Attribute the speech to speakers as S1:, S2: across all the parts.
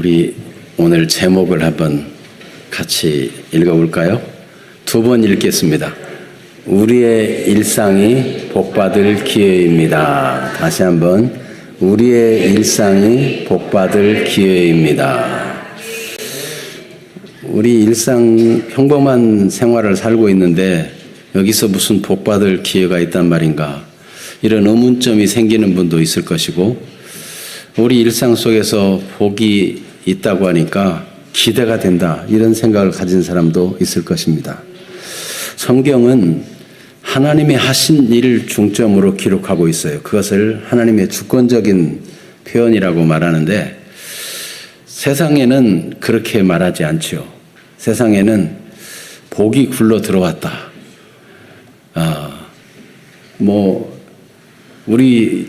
S1: 우리 오늘 제목을 한번 같이 읽어볼까요? 두 번 읽겠습니다. 우리의 일상이 복받을 기회입니다. 다시 한번 우리의 일상이 복받을 기회입니다. 우리 일상 평범한 생활을 살고 있는데 여기서 무슨 복받을 기회가 있단 말인가, 이런 의문점이 생기는 분도 있을 것이고, 우리 일상 속에서 복이 있다고 하니까 기대가 된다, 이런 생각을 가진 사람도 있을 것입니다. 성경은 하나님의 하신 일을 중점으로 기록하고 있어요. 그것을 하나님의 주권적인 표현이라고 말하는데, 세상에는 그렇게 말하지 않죠. 세상에는 복이 굴러 들어왔다. 우리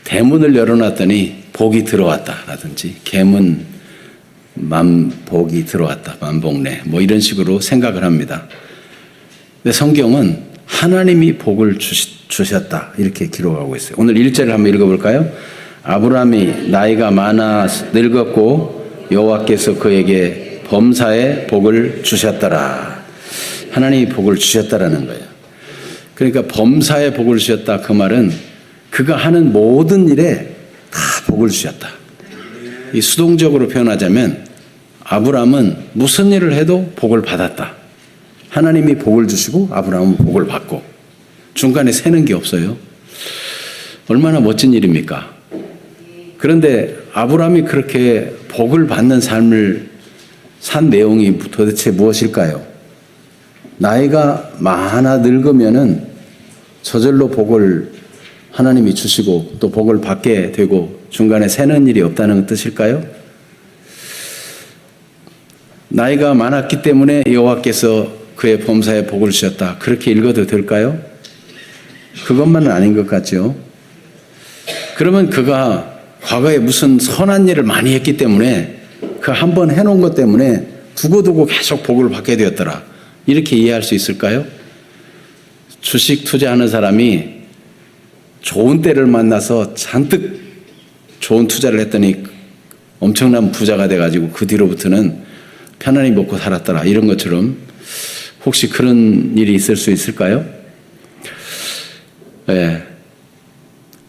S1: 대문을 열어놨더니 복이 들어왔다라든지, 개문 만복이 들어왔다, 만복내, 이런 식으로 생각을 합니다. 근데 성경은 하나님이 복을 주셨다, 이렇게 기록하고 있어요. 오늘 1절을 한번 읽어볼까요? 아브라함이 나이가 많아 늙었고 여호와께서 그에게 범사에 복을 주셨더라. 하나님이 복을 주셨다라는 거예요. 그러니까 범사에 복을 주셨다, 그 말은 그가 하는 모든 일에 다 복을 주셨다. 이 수동적으로 표현하자면 아브라함은 무슨 일을 해도 복을 받았다. 하나님이 복을 주시고 아브라함은 복을 받고, 중간에 새는 게 없어요. 얼마나 멋진 일입니까? 그런데 아브라함이 그렇게 복을 받는 삶을 산 내용이 도대체 무엇일까요? 나이가 많아 늙으면은 저절로 복을 하나님이 주시고 또 복을 받게 되고 중간에 새는 일이 없다는 뜻일까요? 나이가 많았기 때문에 여호와께서 그의 범사에 복을 주셨다, 그렇게 읽어도 될까요? 그것만은 아닌 것 같죠. 그러면 그가 과거에 무슨 선한 일을 많이 했기 때문에 그 한 번 해놓은 것 때문에 두고두고 계속 복을 받게 되었더라, 이렇게 이해할 수 있을까요? 주식 투자하는 사람이 좋은 때를 만나서 잔뜩 좋은 투자를 했더니 엄청난 부자가 돼가지고 그 뒤로부터는 편안히 먹고 살았더라, 이런 것처럼 혹시 그런 일이 있을 수 있을까요? 네.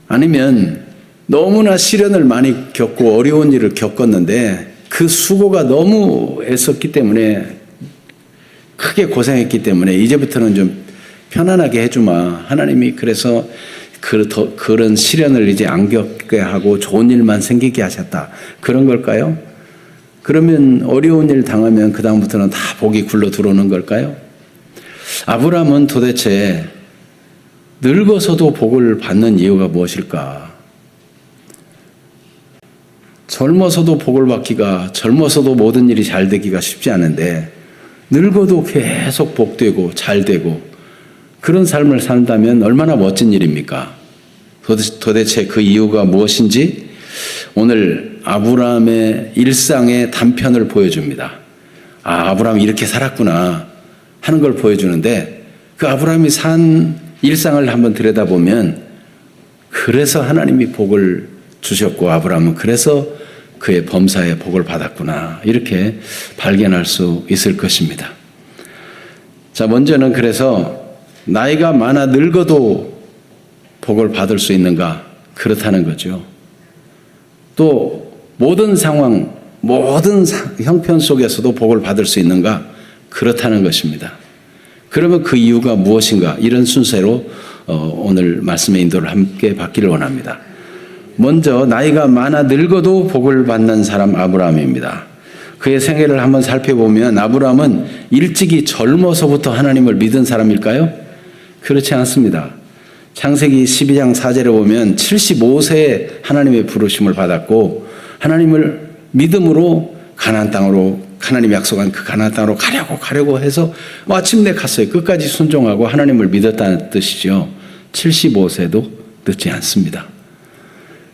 S1: 아니면 너무나 시련을 많이 겪고 어려운 일을 겪었는데 그 수고가 너무 애썼기 때문에, 크게 고생했기 때문에 이제부터는 좀 편안하게 해주마, 하나님이 그래서 그런 시련을 이제 안 겪게 하고 좋은 일만 생기게 하셨다, 그런 걸까요? 그러면 어려운 일 당하면 그 다음부터는 다 복이 굴러 들어오는 걸까요? 아브라함은 도대체 늙어서도 복을 받는 이유가 무엇일까? 젊어서도 복을 받기가, 젊어서도 모든 일이 잘 되기가 쉽지 않은데 늙어도 계속 복되고 잘 되고 그런 삶을 산다면 얼마나 멋진 일입니까? 도대체 그 이유가 무엇인지 오늘 아브라함의 일상의 단편을 보여줍니다. 아브라함이 이렇게 살았구나 하는 걸 보여주는데, 그 아브라함이 산 일상을 한번 들여다보면 그래서 하나님이 복을 주셨고 아브라함은 그래서 그의 범사에 복을 받았구나, 이렇게 발견할 수 있을 것입니다. 자, 먼저는 그래서 나이가 많아 늙어도 복을 받을 수 있는가? 그렇다는 거죠. 또 모든 상황, 모든 형편 속에서도 복을 받을 수 있는가? 그렇다는 것입니다. 그러면 그 이유가 무엇인가? 이런 순서로 오늘 말씀의 인도를 함께 받기를 원합니다. 먼저 나이가 많아 늙어도 복을 받는 사람 아브라함입니다. 그의 생애를 한번 살펴보면 아브라함은 일찍이 젊어서부터 하나님을 믿은 사람일까요? 그렇지 않습니다. 창세기 12장 4절에 보면 75세에 하나님의 부르심을 받았고 하나님을 믿음으로 가나안 땅으로, 하나님이 약속한 그 가나안 땅으로 가려고 해서 마침내 갔어요. 끝까지 순종하고 하나님을 믿었다는 뜻이죠. 75세도 늦지 않습니다.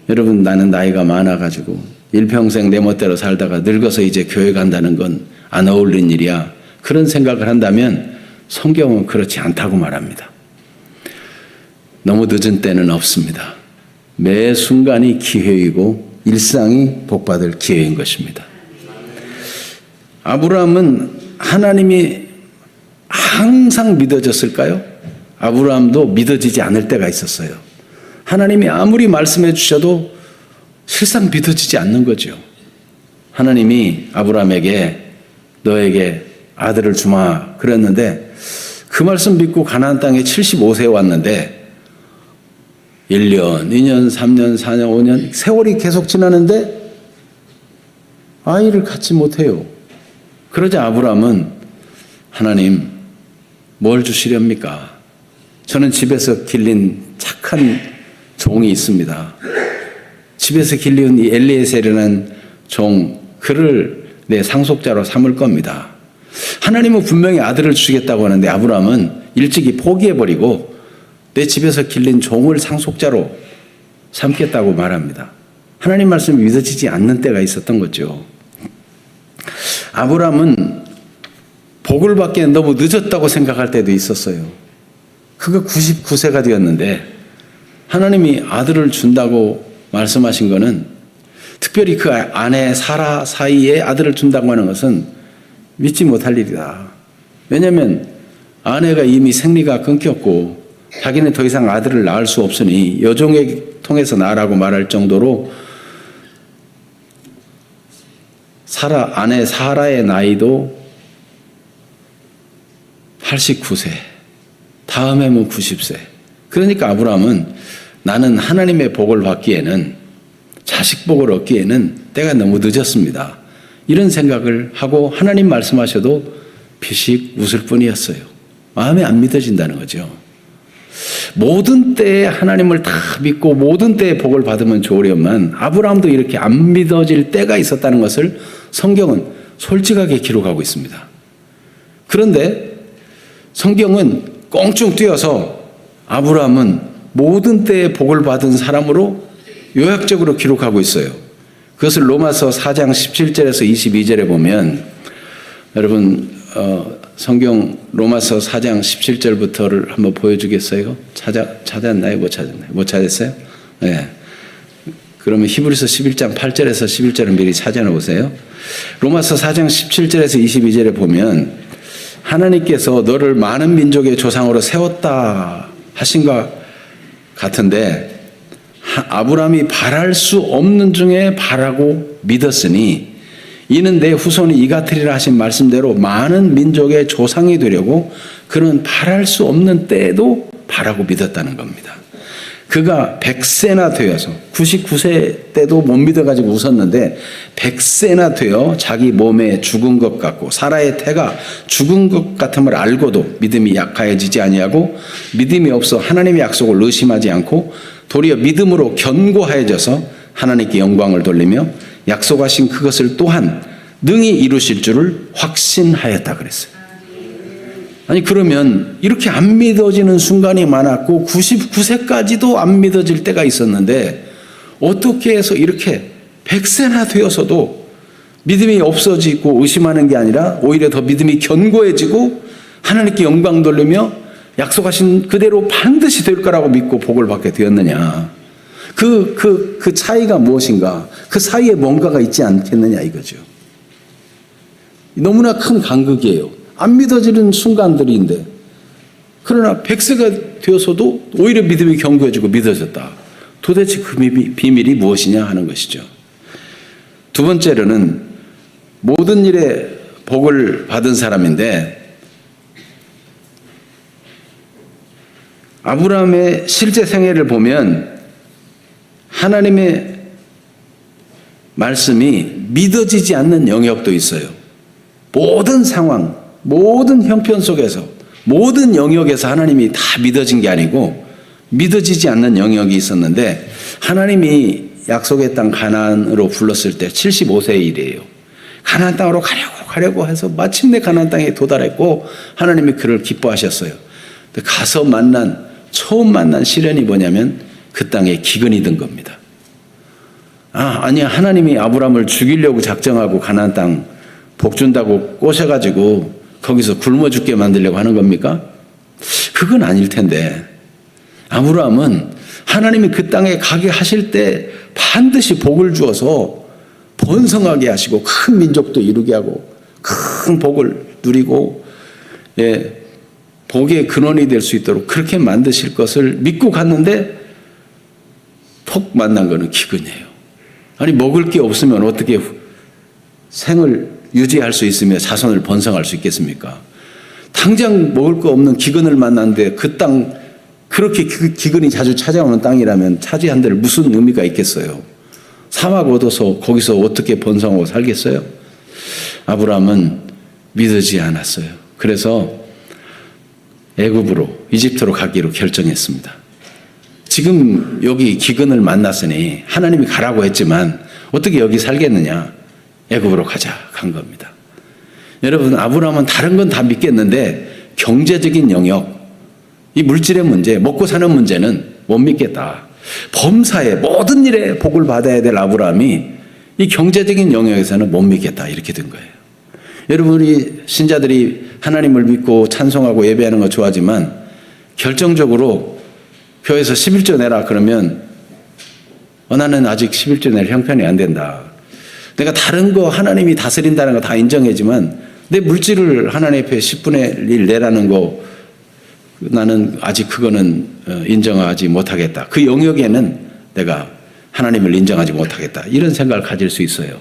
S1: 여러분, 나는 나이가 많아가지고 일평생 내 멋대로 살다가 늙어서 이제 교회 간다는 건 안 어울린 일이야, 그런 생각을 한다면 성경은 그렇지 않다고 말합니다. 너무 늦은 때는 없습니다. 매 순간이 기회이고 일상이 복받을 기회인 것입니다. 아브라함은 하나님이 항상 믿어졌을까요? 아브라함도 믿어지지 않을 때가 있었어요. 하나님이 아무리 말씀해 주셔도 실상 믿어지지 않는 거죠. 하나님이 아브라함에게 너에게 아들을 주마 그랬는데 그 말씀 믿고 가나안 땅에 75세에 왔는데 1년, 2년, 3년, 4년, 5년 세월이 계속 지나는데 아이를 갖지 못해요. 그러자 아브라함은 하나님 뭘 주시렵니까? 저는 집에서 길린 착한 종이 있습니다. 집에서 길리운 이 엘리에셀이라는 종, 그를 내 상속자로 삼을 겁니다. 하나님은 분명히 아들을 주시겠다고 하는데 아브라함은 일찍이 포기해버리고 내 집에서 길린 종을 상속자로 삼겠다고 말합니다. 하나님 말씀이 믿어지지 않는 때가 있었던 거죠. 아브라함은 복을 받기엔 너무 늦었다고 생각할 때도 있었어요. 그가 99세가 되었는데 하나님이 아들을 준다고 말씀하신 것은 특별히 그 아내 사라 사이에 아들을 준다고 하는 것은 믿지 못할 일이다. 왜냐하면 아내가 이미 생리가 끊겼고 자기는 더 이상 아들을 낳을 수 없으니 여종에 통해서 낳으라고 말할 정도로 아내 사라의 나이도 89세, 다음 해면 90세. 그러니까 아브라함은 나는 하나님의 복을 받기에는, 자식 복을 얻기에는 때가 너무 늦었습니다. 이런 생각을 하고 하나님 말씀하셔도 피식 웃을 뿐이었어요. 마음에 안 믿어진다는 거죠. 모든 때에 하나님을 다 믿고 모든 때에 복을 받으면 좋으련만 아브라함도 이렇게 안 믿어질 때가 있었다는 것을 성경은 솔직하게 기록하고 있습니다. 그런데 성경은 껑충 띄어서 아브라함은 모든 때에 복을 받은 사람으로 요약적으로 기록하고 있어요. 그것을 로마서 4장 17절에서 22절에 보면 여러분 성경 로마서 4장 17절부터를 한번 보여주겠어요? 찾았나요? 못 찾았나요? 못 찾았어요? 네. 그러면 히브리서 11장 8절에서 11절을 미리 찾아내 보세요. 로마서 4장 17절에서 22절에 보면 하나님께서 너를 많은 민족의 조상으로 세웠다 하신 것 같은데 아브라함이 바랄 수 없는 중에 바라고 믿었으니 이는 내 후손이 이 같으리라 하신 말씀대로 많은 민족의 조상이 되려고 그는 바랄 수 없는 때에도 바라고 믿었다는 겁니다. 그가 100세나 되어서 99세 때도 못 믿어가지고 웃었는데 100세나 되어 자기 몸에 죽은 것 같고 사라의 태가 죽은 것 같음을 알고도 믿음이 약하여지지 아니하고 믿음이 없어 하나님의 약속을 의심하지 않고 도리어 믿음으로 견고하여져서 하나님께 영광을 돌리며 약속하신 그것을 또한 능히 이루실 줄을 확신하였다 그랬어요. 아니 그러면 이렇게 안 믿어지는 순간이 많았고 99세까지도 안 믿어질 때가 있었는데 어떻게 해서 이렇게 100세나 되어서도 믿음이 없어지고 의심하는 게 아니라 오히려 더 믿음이 견고해지고 하나님께 영광 돌리며 약속하신 그대로 반드시 될 거라고 믿고 복을 받게 되었느냐. 그 차이가 무엇인가? 그 사이에 뭔가가 있지 않겠느냐 이거죠. 너무나 큰 간극이에요. 안 믿어지는 순간들인데 그러나 100세가 되어서도 오히려 믿음이 견고해지고 믿어졌다. 도대체 그 비밀이 무엇이냐 하는 것이죠. 두 번째로는 모든 일에 복을 받은 사람인데 아브라함의 실제 생애를 보면 하나님의 말씀이 믿어지지 않는 영역도 있어요. 모든 상황, 모든 형편 속에서, 모든 영역에서 하나님이 다 믿어진 게 아니고 믿어지지 않는 영역이 있었는데 하나님이 약속의 땅 가나안으로 불렀을 때 75세의 일이에요. 가나안 땅으로 가려고 해서 마침내 가나안 땅에 도달했고 하나님이 그를 기뻐하셨어요. 가서 처음 만난 시련이 뭐냐면 그 땅에 기근이 든 겁니다. 아니야. 하나님이 아브라함을 죽이려고 작정하고 가나안 땅 복 준다고 꼬셔가지고 거기서 굶어 죽게 만들려고 하는 겁니까? 그건 아닐 텐데 아브라함은 하나님이 그 땅에 가게 하실 때 반드시 복을 주어서 번성하게 하시고 큰 민족도 이루게 하고 큰 복을 누리고 복의 근원이 될 수 있도록 그렇게 만드실 것을 믿고 갔는데 톡 만난 거는 기근이에요. 아니 먹을 게 없으면 어떻게 생을 유지할 수 있으며 자손을 번성할 수 있겠습니까? 당장 먹을 거 없는 기근을 만났는데 그 땅 그렇게 기근이 자주 찾아오는 땅이라면 차지한 데를 무슨 의미가 있겠어요? 사막 얻어서 거기서 어떻게 번성하고 살겠어요? 아브라함은 믿어지지 않았어요. 그래서 애굽으로 이집트로 가기로 결정했습니다. 지금 여기 기근을 만났으니 하나님이 가라고 했지만 어떻게 여기 살겠느냐? 애굽으로 가자 간 겁니다. 여러분 아브라함은 다른 건 다 믿겠는데 경제적인 영역, 이 물질의 문제, 먹고 사는 문제는 못 믿겠다. 범사에 모든 일에 복을 받아야 될 아브라함이 이 경제적인 영역에서는 못 믿겠다 이렇게 된 거예요. 여러분 우리 신자들이 하나님을 믿고 찬송하고 예배하는 거 좋아하지만 결정적으로 교회에서 11조 내라 그러면 나는 아직 11조 낼 형편이 안 된다. 내가 다른 거 하나님이 다스린다는 거 다 인정하지만 내 물질을 하나님 앞에 10분의 1 내라는 거 나는 아직 그거는 인정하지 못하겠다. 그 영역에는 내가 하나님을 인정하지 못하겠다. 이런 생각을 가질 수 있어요.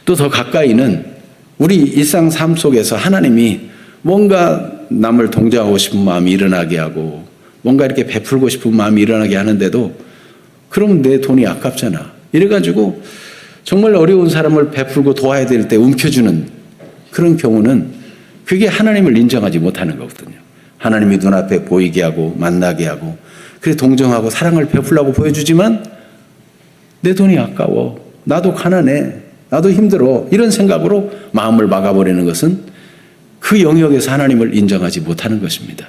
S1: 또 더 가까이는 우리 일상 삶 속에서 하나님이 뭔가 남을 동정하고 싶은 마음이 일어나게 하고 뭔가 이렇게 베풀고 싶은 마음이 일어나게 하는데도 그러면 내 돈이 아깝잖아. 이래가지고 정말 어려운 사람을 베풀고 도와야 될 때 움켜주는 그런 경우는 그게 하나님을 인정하지 못하는 거거든요. 하나님이 눈앞에 보이게 하고 만나게 하고 그래 동정하고 사랑을 베풀라고 보여주지만 내 돈이 아까워. 나도 가난해. 나도 힘들어. 이런 생각으로 마음을 막아버리는 것은 그 영역에서 하나님을 인정하지 못하는 것입니다.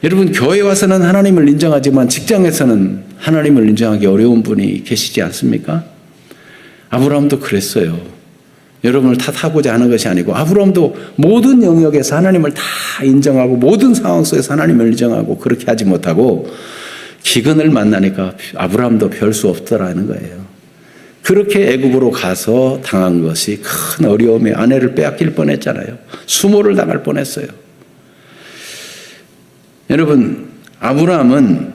S1: 여러분 교회 와서는 하나님을 인정하지만 직장에서는 하나님을 인정하기 어려운 분이 계시지 않습니까? 아브라함도 그랬어요. 여러분을 탓하고자 하는 것이 아니고 아브라함도 모든 영역에서 하나님을 다 인정하고 모든 상황 속에서 하나님을 인정하고 그렇게 하지 못하고 기근을 만나니까 아브라함도 별 수 없더라는 거예요. 그렇게 애굽으로 가서 당한 것이 큰 어려움에 아내를 빼앗길 뻔했잖아요. 수모를 당할 뻔했어요. 여러분 아브라함은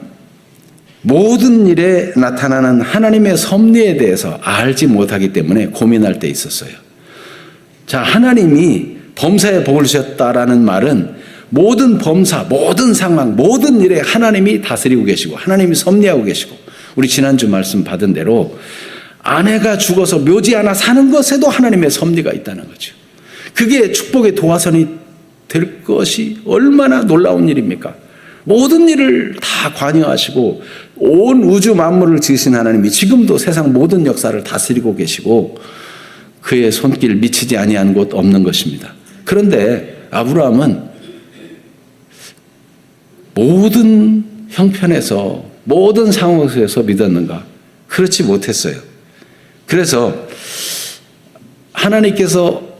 S1: 모든 일에 나타나는 하나님의 섭리에 대해서 알지 못하기 때문에 고민할 때 있었어요. 자, 하나님이 범사에 복을 주셨다라는 말은 모든 범사, 모든 상황, 모든 일에 하나님이 다스리고 계시고 하나님이 섭리하고 계시고 우리 지난주 말씀 받은 대로 아내가 죽어서 묘지 하나 사는 것에도 하나님의 섭리가 있다는 거죠. 그게 축복의 도화선이 될 것이 얼마나 놀라운 일입니까? 모든 일을 다 관여하시고 온 우주 만물을 지으신 하나님이 지금도 세상 모든 역사를 다스리고 계시고 그의 손길 미치지 아니한 곳 없는 것입니다. 그런데 아브라함은 모든 형편에서 모든 상황에서 믿었는가? 그렇지 못했어요. 그래서 하나님께서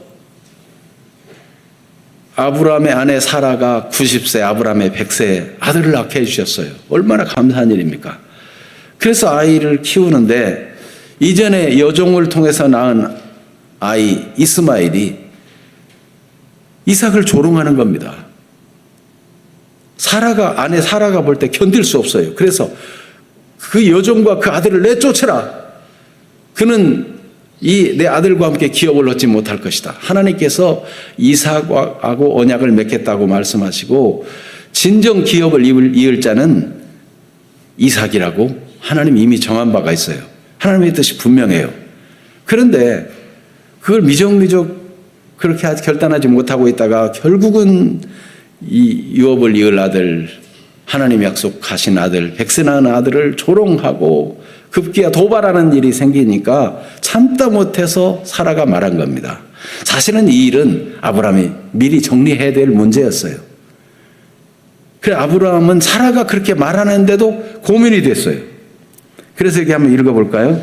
S1: 아브라함의 아내 사라가 90세, 아브라함의 100세 아들을 낳게 해주셨어요. 얼마나 감사한 일입니까? 그래서 아이를 키우는데 이전에 여종을 통해서 낳은 아이 이스마엘이 이삭을 조롱하는 겁니다. 아내 사라가 볼 때 견딜 수 없어요. 그래서 그 여종과 그 아들을 내쫓으라. 그는 내 아들과 함께 기업을 얻지 못할 것이다. 하나님께서 이삭하고 언약을 맺겠다고 말씀하시고 진정 기업을 이을 자는 이삭이라고 하나님이 이미 정한 바가 있어요. 하나님의 뜻이 분명해요. 그런데 그걸 미적미적 그렇게 결단하지 못하고 있다가 결국은 이 유업을 이을 아들, 하나님 약속하신 아들, 100세 낳은 아들을 조롱하고 급기야 도발하는 일이 생기니까 참다 못해서 사라가 말한 겁니다. 사실은 이 일은 아브라함이 미리 정리해야 될 문제였어요. 그래 아브라함은 사라가 그렇게 말하는데도 고민이 됐어요. 그래서 여기 한번 읽어볼까요?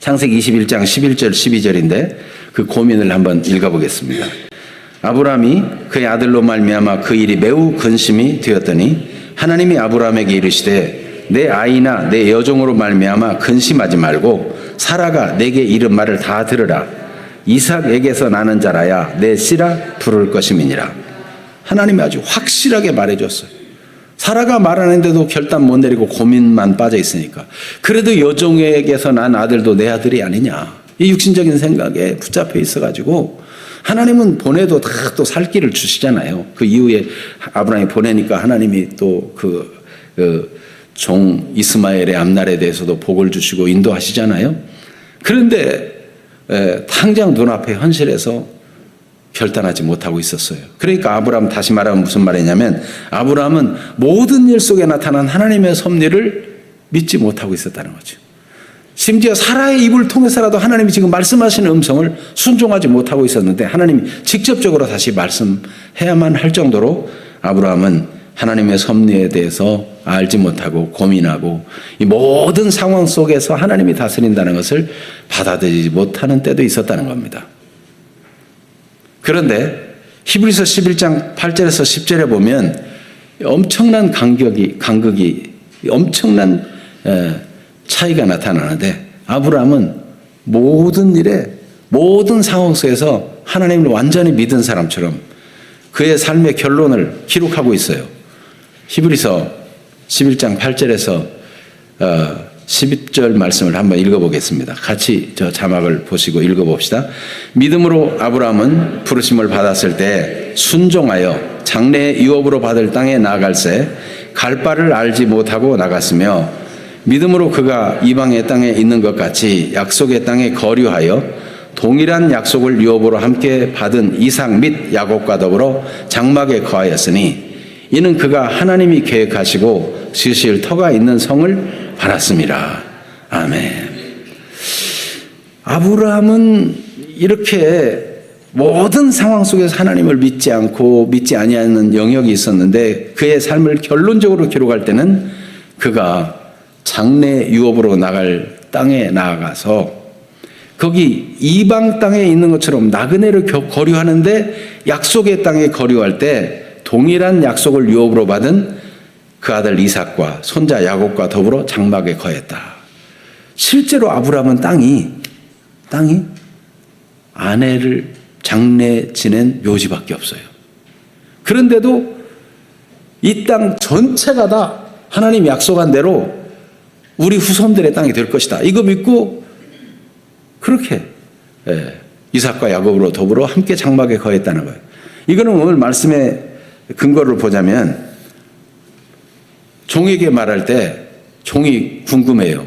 S1: 창세기 21장 11절 12절인데 그 고민을 한번 읽어보겠습니다. 아브라함이 그의 아들로 말미암아 그 일이 매우 근심이 되었더니 하나님이 아브라함에게 이르시되 내 아이나 내 여종으로 말미암아 근심하지 말고 사라가 내게 이른 말을 다 들으라. 이삭에게서 나는 자라야 내 씨라 부를 것임이니라. 하나님이 아주 확실하게 말해줬어요. 사라가 말하는데도 결단 못 내리고 고민만 빠져 있으니까. 그래도 여종에게서 난 아들도 내 아들이 아니냐. 이 육신적인 생각에 붙잡혀 있어가지고 하나님은 보내도 다 또 살 길을 주시잖아요. 그 이후에 아브라함이 보내니까 하나님이 또 종 이스마엘의 앞날에 대해서도 복을 주시고 인도하시잖아요. 그런데 당장 눈앞에 현실에서 결단하지 못하고 있었어요. 그러니까 아브라함, 다시 말하면 무슨 말이냐면 아브라함은 모든 일 속에 나타난 하나님의 섭리를 믿지 못하고 있었다는 거죠. 심지어 사라의 입을 통해서라도 하나님이 지금 말씀하시는 음성을 순종하지 못하고 있었는데 하나님이 직접적으로 다시 말씀해야만 할 정도로 아브라함은 하나님의 섭리에 대해서 알지 못하고 고민하고 이 모든 상황 속에서 하나님이 다스린다는 것을 받아들이지 못하는 때도 있었다는 겁니다. 그런데 히브리서 11장 8절에서 10절에 보면 엄청난 간극이 엄청난 차이가 나타나는데 아브라함은 모든 일에 모든 상황 속에서 하나님을 완전히 믿은 사람처럼 그의 삶의 결론을 기록하고 있어요. 히브리서 11장 8절에서 12절 말씀을 한번 읽어보겠습니다. 같이 저 자막을 보시고 읽어봅시다. 믿음으로 아브라함은 부르심을 받았을 때 순종하여 장래의 유업으로 받을 땅에 나아갈새 갈 바를 알지 못하고 나갔으며 믿음으로 그가 이방의 땅에 있는 것 같이 약속의 땅에 거류하여 동일한 약속을 유업으로 함께 받은 이삭 및 야곱과 더불어 장막에 거하였으니 이는 그가 하나님이 계획하시고 지으실 터가 있는 성을 받았습니다. 아멘. 아브라함은 이렇게 모든 상황 속에서 하나님을 믿지 않고 믿지 아니하는 영역이 있었는데 그의 삶을 결론적으로 기록할 때는 그가 장래 유업으로 나갈 땅에 나아가서 거기 이방 땅에 있는 것처럼 나그네를 거류하는데 약속의 땅에 거류할 때 동일한 약속을 유업으로 받은 그 아들 이삭과 손자 야곱과 더불어 장막에 거했다. 실제로 아브라함은 땅이 아내를 장래 지낸 묘지밖에 없어요. 그런데도 이 땅 전체가 다 하나님 약속한 대로 우리 후손들의 땅이 될 것이다. 이거 믿고 그렇게 이삭과 야곱으로 더불어 함께 장막에 거했다는 거예요. 이거는 오늘 말씀의 근거를 보자면 종에게 말할 때 종이 궁금해요.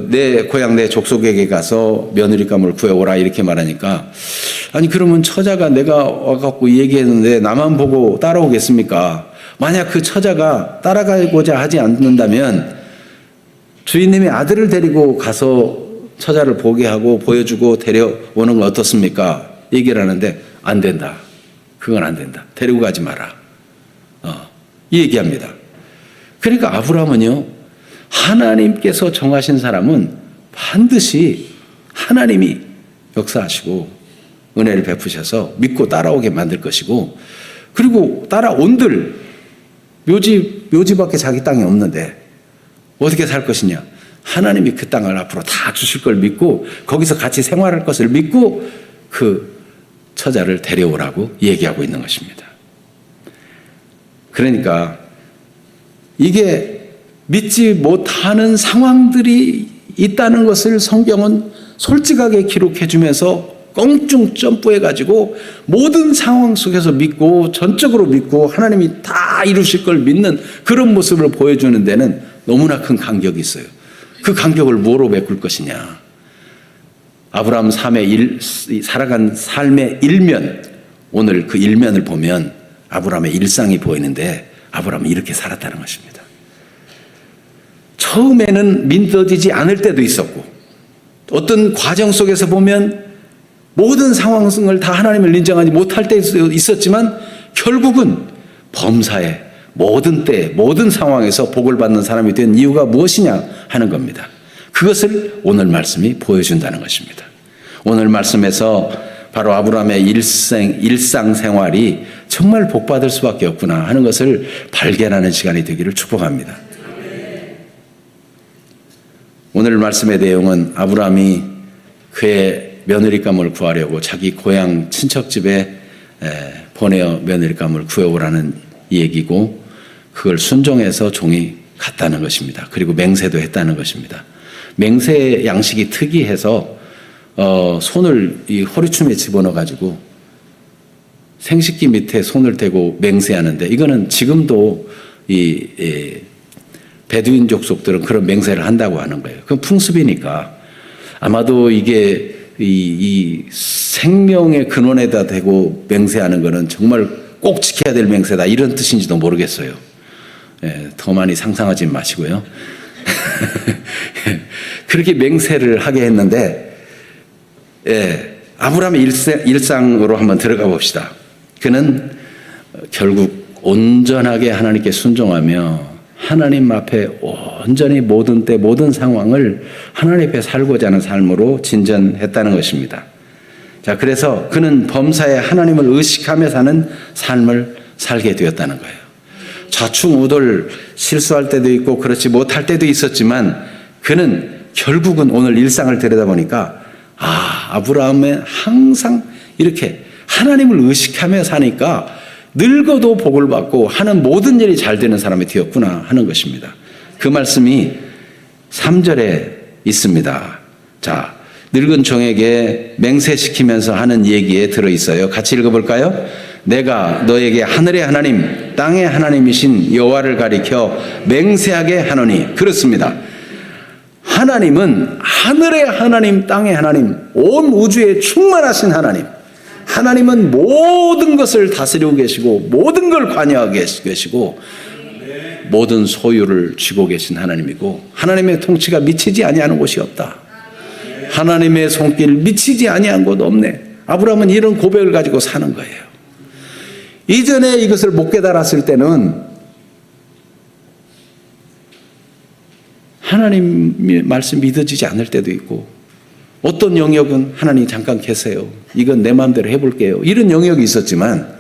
S1: 내 고향 내 족속에게 가서 며느리감을 구해오라 이렇게 말하니까 아니 그러면 처자가 내가 와갖고 얘기했는데 나만 보고 따라오겠습니까? 만약 그 처자가 따라가고자 하지 않는다면 주인님이 아들을 데리고 가서 처자를 보게 하고 보여주고 데려오는 건 어떻습니까? 얘기를 하는데 안 된다. 그건 안 된다. 데리고 가지 마라. 이 얘기합니다. 그러니까 아브라함은요, 하나님께서 정하신 사람은 반드시 하나님이 역사하시고 은혜를 베푸셔서 믿고 따라오게 만들 것이고, 그리고 따라온들 묘지밖에 자기 땅이 없는데 어떻게 살 것이냐? 하나님이 그 땅을 앞으로 다 주실 걸 믿고 거기서 같이 생활할 것을 믿고 그 처자를 데려오라고 얘기하고 있는 것입니다. 그러니까 이게 믿지 못하는 상황들이 있다는 것을 성경은 솔직하게 기록해 주면서 껑충 점프해가지고 모든 상황 속에서 믿고 전적으로 믿고 하나님이 다 이루실 걸 믿는 그런 모습을 보여주는 데는 너무나 큰 간격이 있어요. 그 간격을 뭐로 메꿀 것이냐? 아브라함 살아간 삶의 일면, 오늘 그 일면을 보면 아브라함의 일상이 보이는데 아브라함은 이렇게 살았다는 것입니다. 처음에는 믿어지지 않을 때도 있었고 어떤 과정 속에서 보면 모든 상황을 다 하나님을 인정하지 못할 때도 있었지만 결국은 범사에 모든 때 모든 상황에서 복을 받는 사람이 된 이유가 무엇이냐 하는 겁니다. 그것을 오늘 말씀이 보여준다는 것입니다. 오늘 말씀에서 바로 아브라함의 일상생활이 정말 복받을 수밖에 없구나 하는 것을 발견하는 시간이 되기를 축복합니다. 오늘 말씀의 내용은 아브라함이 그의 며느리감을 구하려고 자기 고향 친척집에 보내어 며느리감을 구해오라는 얘기고, 그걸 순종해서 종이 갔다는 것입니다. 그리고 맹세도 했다는 것입니다. 맹세 양식이 특이해서 손을 이 허리춤에 집어넣어가지고 생식기 밑에 손을 대고 맹세하는데, 이거는 지금도 이 베두인 족속들은 그런 맹세를 한다고 하는 거예요. 그건 풍습이니까 아마도 이게 이 생명의 근원에다 대고 맹세하는 거는 정말 꼭 지켜야 될 맹세다, 이런 뜻인지도 모르겠어요. 더 많이 상상하지 마시고요. 그렇게 맹세를 하게 했는데, 아브라함의 일상으로 한번 들어가 봅시다. 그는 결국 온전하게 하나님께 순종하며 하나님 앞에 온전히 모든 때 모든 상황을 하나님 앞에 살고자 하는 삶으로 진전했다는 것입니다. 자, 그래서 그는 범사에 하나님을 의식하며 사는 삶을 살게 되었다는 거예요. 좌충우돌 실수할 때도 있고 그렇지 못할 때도 있었지만, 그는 결국은 오늘 일상을 들여다보니까 아브라함은 항상 이렇게 하나님을 의식하며 사니까 늙어도 복을 받고 하는 모든 일이 잘 되는 사람이 되었구나 하는 것입니다. 그 말씀이 3절에 있습니다. 자, 늙은 종에게 맹세시키면서 하는 얘기에 들어있어요. 같이 읽어볼까요? 내가 너에게 하늘의 하나님 땅의 하나님이신 여호와를 가리켜 맹세하게 하노니. 그렇습니다. 하나님은 하늘의 하나님, 땅의 하나님, 온 우주에 충만하신 하나님. 하나님은 모든 것을 다스리고 계시고 모든 걸 관여하고 계시고 모든 소유를 쥐고 계신 하나님이고, 하나님의 통치가 미치지 아니하는 곳이 없다. 하나님의 손길 미치지 아니한 곳 없네. 아브라함은 이런 고백을 가지고 사는 거예요. 이전에 이것을 못 깨달았을 때는 하나님의 말씀 믿어지지 않을 때도 있고, 어떤 영역은 하나님 잠깐 계세요, 이건 내 마음대로 해볼게요, 이런 영역이 있었지만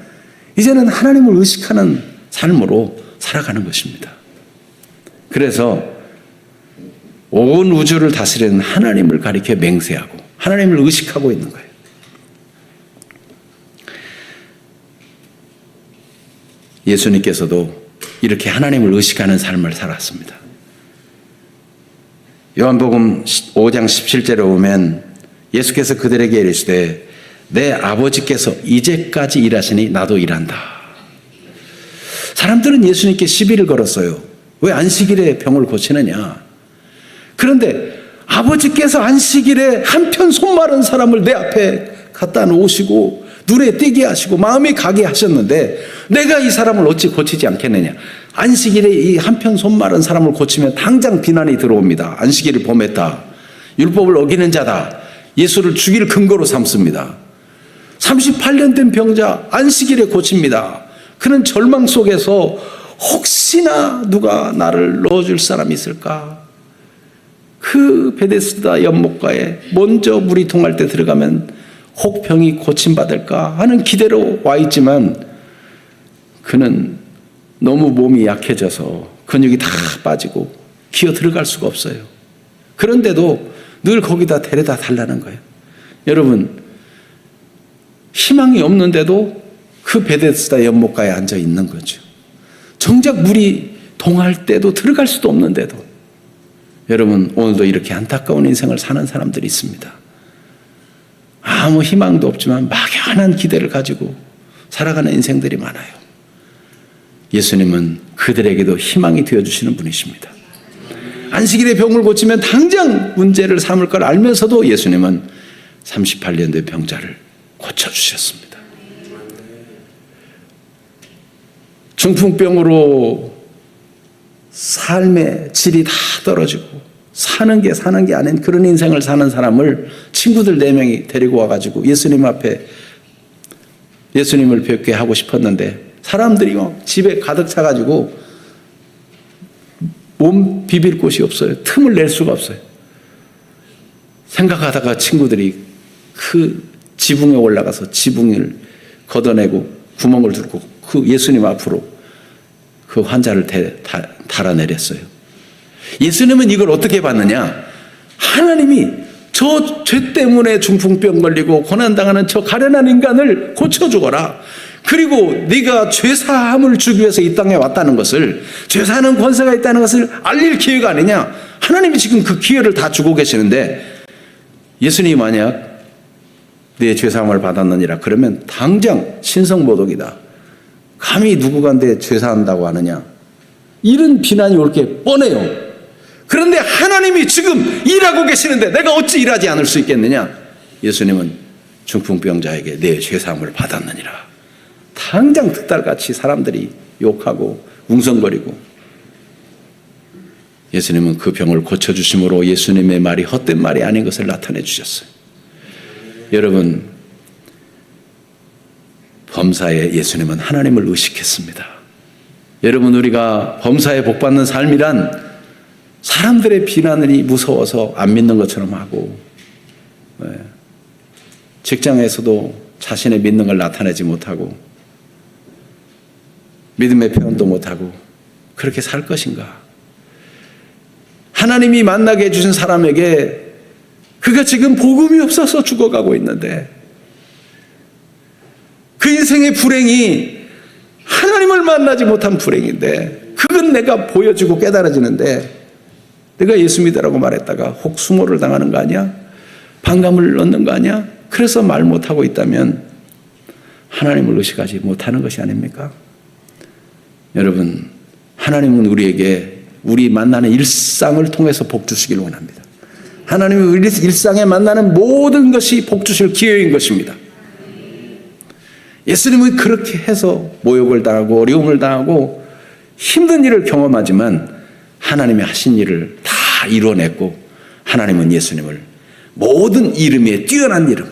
S1: 이제는 하나님을 의식하는 삶으로 살아가는 것입니다. 그래서 온 우주를 다스리는 하나님을 가리켜 맹세하고 하나님을 의식하고 있는 거예요. 예수님께서도 이렇게 하나님을 의식하는 삶을 살았습니다. 요한복음 5장 17절에 보면 예수께서 그들에게 이르시되 내 아버지께서 이제까지 일하시니 나도 일한다. 사람들은 예수님께 시비를 걸었어요. 왜 안식일에 병을 고치느냐. 그런데 아버지께서 안식일에 한편 손 마른 사람을 내 앞에 갖다 놓으시고 눈에 띄게 하시고 마음이 가게 하셨는데 내가 이 사람을 어찌 고치지 않겠느냐. 안식일에 이 한편 손 마른 사람을 고치면 당장 비난이 들어옵니다. 안식일을 범했다, 율법을 어기는 자다, 예수를 죽일 근거로 삼습니다. 38년 된 병자 안식일에 고칩니다. 그는 절망 속에서 혹시나 누가 나를 넣어줄 사람이 있을까. 그 베데스다 연못가에 먼저 물이 통할 때 들어가면 혹병이 고침받을까 하는 기대로 와 있지만, 그는 너무 몸이 약해져서 근육이 다 빠지고 기어 들어갈 수가 없어요. 그런데도 늘 거기다 데려다 달라는 거예요. 여러분, 희망이 없는데도 그 베데스다 연못가에 앉아 있는 거죠. 정작 물이 동할 때도 들어갈 수도 없는데도. 여러분, 오늘도 이렇게 안타까운 인생을 사는 사람들이 있습니다. 아무 희망도 없지만 막연한 기대를 가지고 살아가는 인생들이 많아요. 예수님은 그들에게도 희망이 되어주시는 분이십니다. 안식일에 병을 고치면 당장 문제를 삼을 걸 알면서도 예수님은 38년 된 병자를 고쳐주셨습니다. 중풍병으로 삶의 질이 다 떨어지고 사는 게 아닌 그런 인생을 사는 사람을 친구들 4명이 데리고 와가지고 예수님 앞에 예수님을 뵙게 하고 싶었는데 사람들이 집에 가득 차가지고 몸 비빌 곳이 없어요. 틈을 낼 수가 없어요. 생각하다가 친구들이 그 지붕에 올라가서 지붕을 걷어내고 구멍을 뚫고 그 예수님 앞으로 그 환자를 달아내렸어요. 예수님은 이걸 어떻게 봤느냐? 하나님이 저 죄 때문에 중풍병 걸리고 고난당하는 저 가련한 인간을 고쳐주거라. 그리고 네가 죄사함을 주기 위해서 이 땅에 왔다는 것을, 죄사하는 권세가 있다는 것을 알릴 기회가 아니냐. 하나님이 지금 그 기회를 다 주고 계시는데, 예수님이 만약 내 죄사함을 받았느니라 그러면 당장 신성모독이다. 감히 누구가 내 죄사한다고 하느냐. 이런 비난이 올 게 뻔해요. 그런데 하나님이 지금 일하고 계시는데 내가 어찌 일하지 않을 수 있겠느냐. 예수님은 중풍병자에게 내 죄사함을 받았느니라. 당장 득달같이 사람들이 욕하고 웅성거리고, 예수님은 그 병을 고쳐주심으로 예수님의 말이 헛된 말이 아닌 것을 나타내 주셨어요. 여러분, 범사에 예수님은 하나님을 의식했습니다. 여러분, 우리가 범사에 복받는 삶이란 사람들의 비난이 무서워서 안 믿는 것처럼 하고, 직장에서도 자신의 믿는 걸 나타내지 못하고 믿음의 표현도 못하고 그렇게 살 것인가? 하나님이 만나게 해주신 사람에게 그가 지금 복음이 없어서 죽어가고 있는데, 그 인생의 불행이 하나님을 만나지 못한 불행인데, 그건 내가 보여지고 깨달아지는데, 내가 예수 믿으라고 말했다가 혹 수모를 당하는 거 아니야? 반감을 얻는 거 아니야? 그래서 말 못하고 있다면 하나님을 의식하지 못하는 것이 아닙니까? 여러분, 하나님은 우리에게 우리 만나는 일상을 통해서 복 주시길 원합니다. 하나님이 우리 일상에 만나는 모든 것이 복 주실 기회인 것입니다. 예수님은 그렇게 해서 모욕을 당하고 어려움을 당하고 힘든 일을 경험하지만 하나님이 하신 일을 다 이뤄냈고, 하나님은 예수님을 모든 이름에 뛰어난 이름,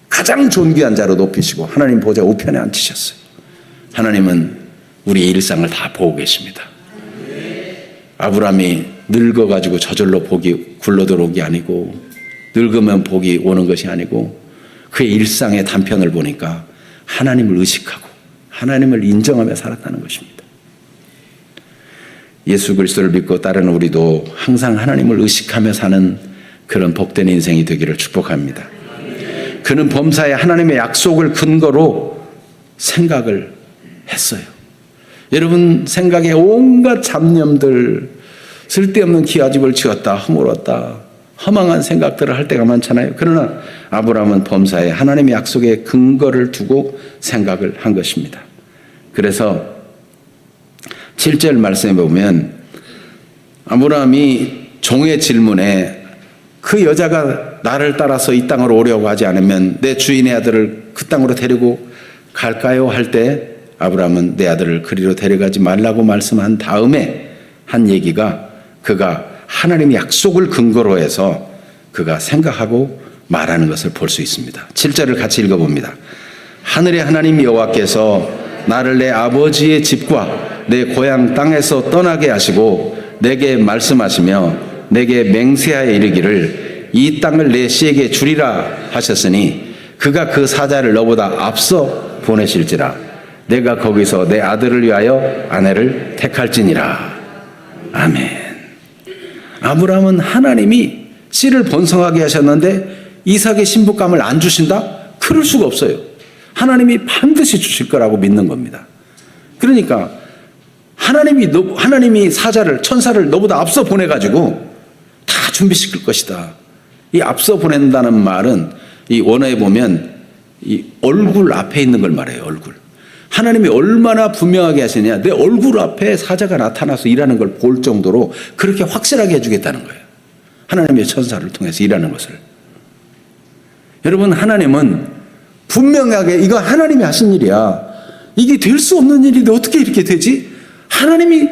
S1: 가장 존귀한 자로 높이시고 하나님 보좌 우편에 앉히셨어요. 하나님은 우리의 일상을 다 보고 계십니다. 아브라함이 늙어가지고 저절로 복이 굴러 들어온 게 아니고, 늙으면 복이 오는 것이 아니고, 그의 일상의 단편을 보니까 하나님을 의식하고 하나님을 인정하며 살았다는 것입니다. 예수 그리스도를 믿고 따르는 우리도 항상 하나님을 의식하며 사는 그런 복된 인생이 되기를 축복합니다. 그는 범사에 하나님의 약속을 근거로 생각을 했어요. 여러분, 생각에 온갖 잡념들, 쓸데없는 기와집을 지었다, 허물었다, 허망한 생각들을 할 때가 많잖아요. 그러나 아브라함은 범사에 하나님의 약속에 근거를 두고 생각을 한 것입니다. 그래서 7절 말씀에 보면 아브라함이 종의 질문에 그 여자가 나를 따라서 이 땅으로 오려고 하지 않으면 내 주인의 아들을 그 땅으로 데리고 갈까요? 할 때 아브라함은 내 아들을 그리로 데려가지 말라고 말씀한 다음에 한 얘기가, 그가 하나님의 약속을 근거로 해서 그가 생각하고 말하는 것을 볼 수 있습니다. 7절을 같이 읽어봅니다. 하늘의 하나님 여호와께서 나를 내 아버지의 집과 내 고향 땅에서 떠나게 하시고 내게 말씀하시며 내게 맹세하여 이르기를 이 땅을 내 씨에게 주리라 하셨으니 그가 그 사자를 너보다 앞서 보내실지라. 내가 거기서 내 아들을 위하여 아내를 택할지니라. 아멘. 아브라함은 하나님이 씨를 번성하게 하셨는데 이삭의 신부감을 안 주신다? 그럴 수가 없어요. 하나님이 반드시 주실 거라고 믿는 겁니다. 그러니까 하나님이 사자를, 천사를 너보다 앞서 보내가지고 다 준비시킬 것이다. 이 앞서 보낸다는 말은 이 원어에 보면 이 얼굴 앞에 있는 걸 말해요. 얼굴. 하나님이 얼마나 분명하게 하시냐. 내 얼굴 앞에 사자가 나타나서 일하는 걸 볼 정도로 그렇게 확실하게 해주겠다는 거예요. 하나님의 천사를 통해서 일하는 것을. 여러분, 하나님은 분명하게 이거 하나님이 하신 일이야. 이게 될 수 없는 일인데 어떻게 이렇게 되지? 하나님이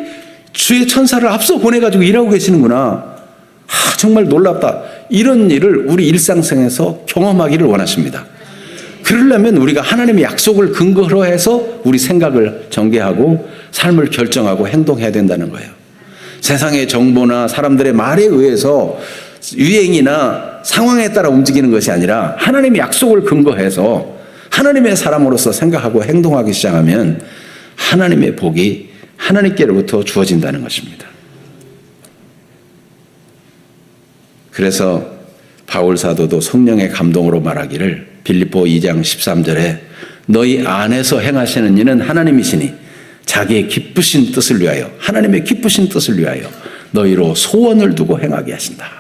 S1: 주의 천사를 앞서 보내가지고 일하고 계시는구나. 정말 놀랍다. 이런 일을 우리 일상생에서 경험하기를 원하십니다. 그러려면 우리가 하나님의 약속을 근거로 해서 우리 생각을 전개하고 삶을 결정하고 행동해야 된다는 거예요. 세상의 정보나 사람들의 말에 의해서 유행이나 상황에 따라 움직이는 것이 아니라 하나님의 약속을 근거해서 하나님의 사람으로서 생각하고 행동하기 시작하면 하나님의 복이 하나님께로부터 주어진다는 것입니다. 그래서 바울 사도도 성령의 감동으로 말하기를 빌립보 2장 13절에 너희 안에서 행하시는 이는 하나님이시니 자기의 기쁘신 뜻을 위하여 하나님의 기쁘신 뜻을 위하여 너희로 소원을 두고 행하게 하신다.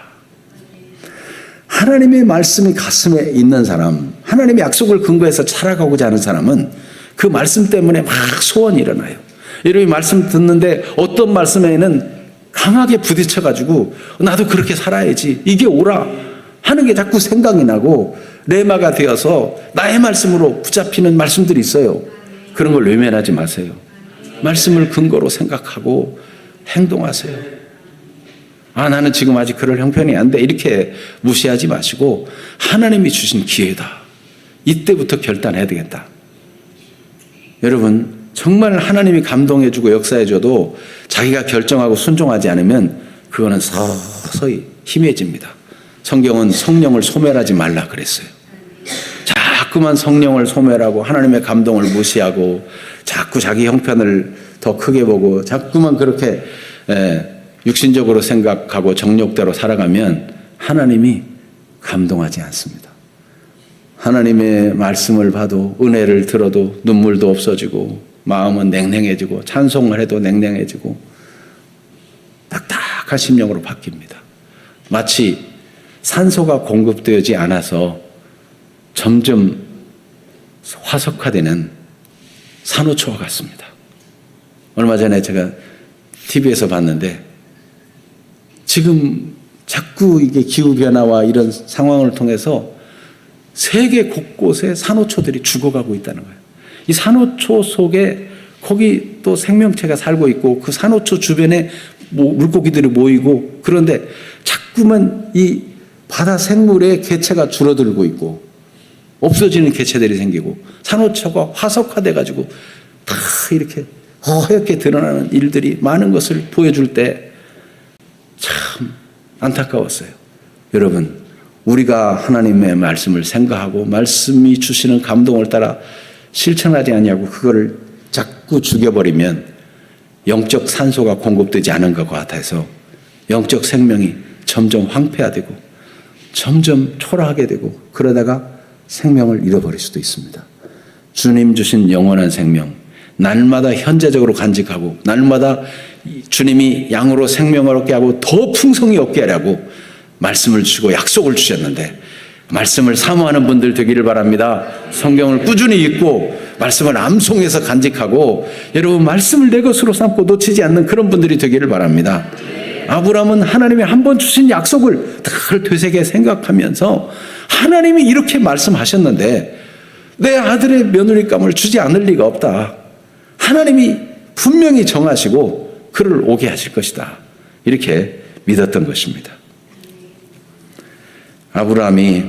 S1: 하나님의 말씀이 가슴에 있는 사람, 하나님의 약속을 근거해서 살아가고자 하는 사람은 그 말씀 때문에 막 소원이 일어나요. 여러분이 말씀 듣는데 어떤 말씀에는 강하게 부딪혀가지고 나도 그렇게 살아야지, 이게 옳아 하는 게 자꾸 생각이 나고 레마가 되어서 나의 말씀으로 붙잡히는 말씀들이 있어요. 그런 걸 외면하지 마세요. 말씀을 근거로 생각하고 행동하세요. 나는 지금 아직 그럴 형편이 안 돼, 이렇게 무시하지 마시고 하나님이 주신 기회다, 이때부터 결단해야 되겠다. 여러분, 정말 하나님이 감동해주고 역사해줘도 자기가 결정하고 순종하지 않으면 그거는 서서히 희미해집니다. 성경은 성령을 소멸하지 말라 그랬어요. 자꾸만 성령을 소멸하고 하나님의 감동을 무시하고 자꾸 자기 형편을 더 크게 보고 자꾸만 그렇게 육신적으로 생각하고 정욕대로 살아가면 하나님이 감동하지 않습니다. 하나님의 말씀을 봐도, 은혜를 들어도 눈물도 없어지고 마음은 냉랭해지고 찬송을 해도 냉랭해지고 딱딱한 심령으로 바뀝니다. 마치 산소가 공급되지 않아서 점점 화석화되는 산호초와 같습니다. 얼마 전에 제가 TV에서 봤는데 지금 자꾸 이게 기후변화와 이런 상황을 통해서 세계 곳곳에 산호초들이 죽어가고 있다는 거예요. 이 산호초 속에 거기 또 생명체가 살고 있고 그 산호초 주변에 물고기들이 모이고, 그런데 자꾸만 이 바다 생물의 개체가 줄어들고 있고 없어지는 개체들이 생기고 산호초가 화석화돼 가지고 다 이렇게 허옇게 드러나는 일들이 많은 것을 보여줄 때 참 안타까웠어요. 여러분, 우리가 하나님의 말씀을 생각하고 말씀이 주시는 감동을 따라 실천하지 않냐고 그거를 자꾸 죽여버리면 영적 산소가 공급되지 않은 것 같아서 영적 생명이 점점 황폐화되고 점점 초라하게 되고 그러다가 생명을 잃어버릴 수도 있습니다. 주님 주신 영원한 생명, 날마다 현재적으로 간직하고 날마다 주님이 양으로 생명을 얻게 하고 더 풍성히 얻게 하려고 말씀을 주시고 약속을 주셨는데 말씀을 사모하는 분들 되기를 바랍니다. 성경을 꾸준히 읽고 말씀을 암송해서 간직하고 여러분 말씀을 내 것으로 삼고 놓치지 않는 그런 분들이 되기를 바랍니다. 아브라함은 하나님이 한 번 주신 약속을 늘 되새겨 생각하면서 하나님이 이렇게 말씀하셨는데 내 아들의 며느리감을 주지 않을 리가 없다. 하나님이 분명히 정하시고 그를 오게 하실 것이다. 이렇게 믿었던 것입니다. 아브라함이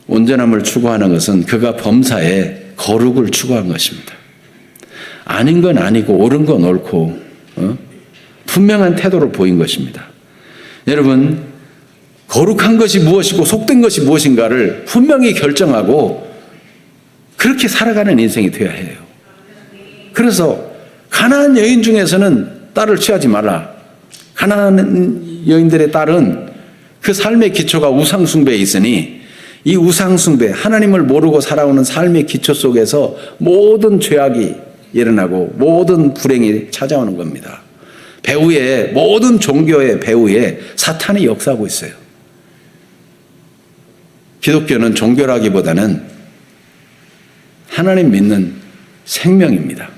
S1: 온전함을 추구하는 것은 그가 범사에 거룩을 추구한 것입니다. 아닌 건 아니고 옳은 건 옳고 분명한 태도를 보인 것입니다. 여러분, 거룩한 것이 무엇이고 속된 것이 무엇인가를 분명히 결정하고 그렇게 살아가는 인생이 되어야 해요. 그래서 가나안 여인 중에서는 딸을 취하지 말라. 가나안 여인들의 딸은 그 삶의 기초가 우상숭배에 있으니 이 우상숭배, 하나님을 모르고 살아오는 삶의 기초 속에서 모든 죄악이 일어나고 모든 불행이 찾아오는 겁니다. 배후에, 모든 종교의 배후에 사탄이 역사하고 있어요. 기독교는 종교라기보다는 하나님 믿는 생명입니다.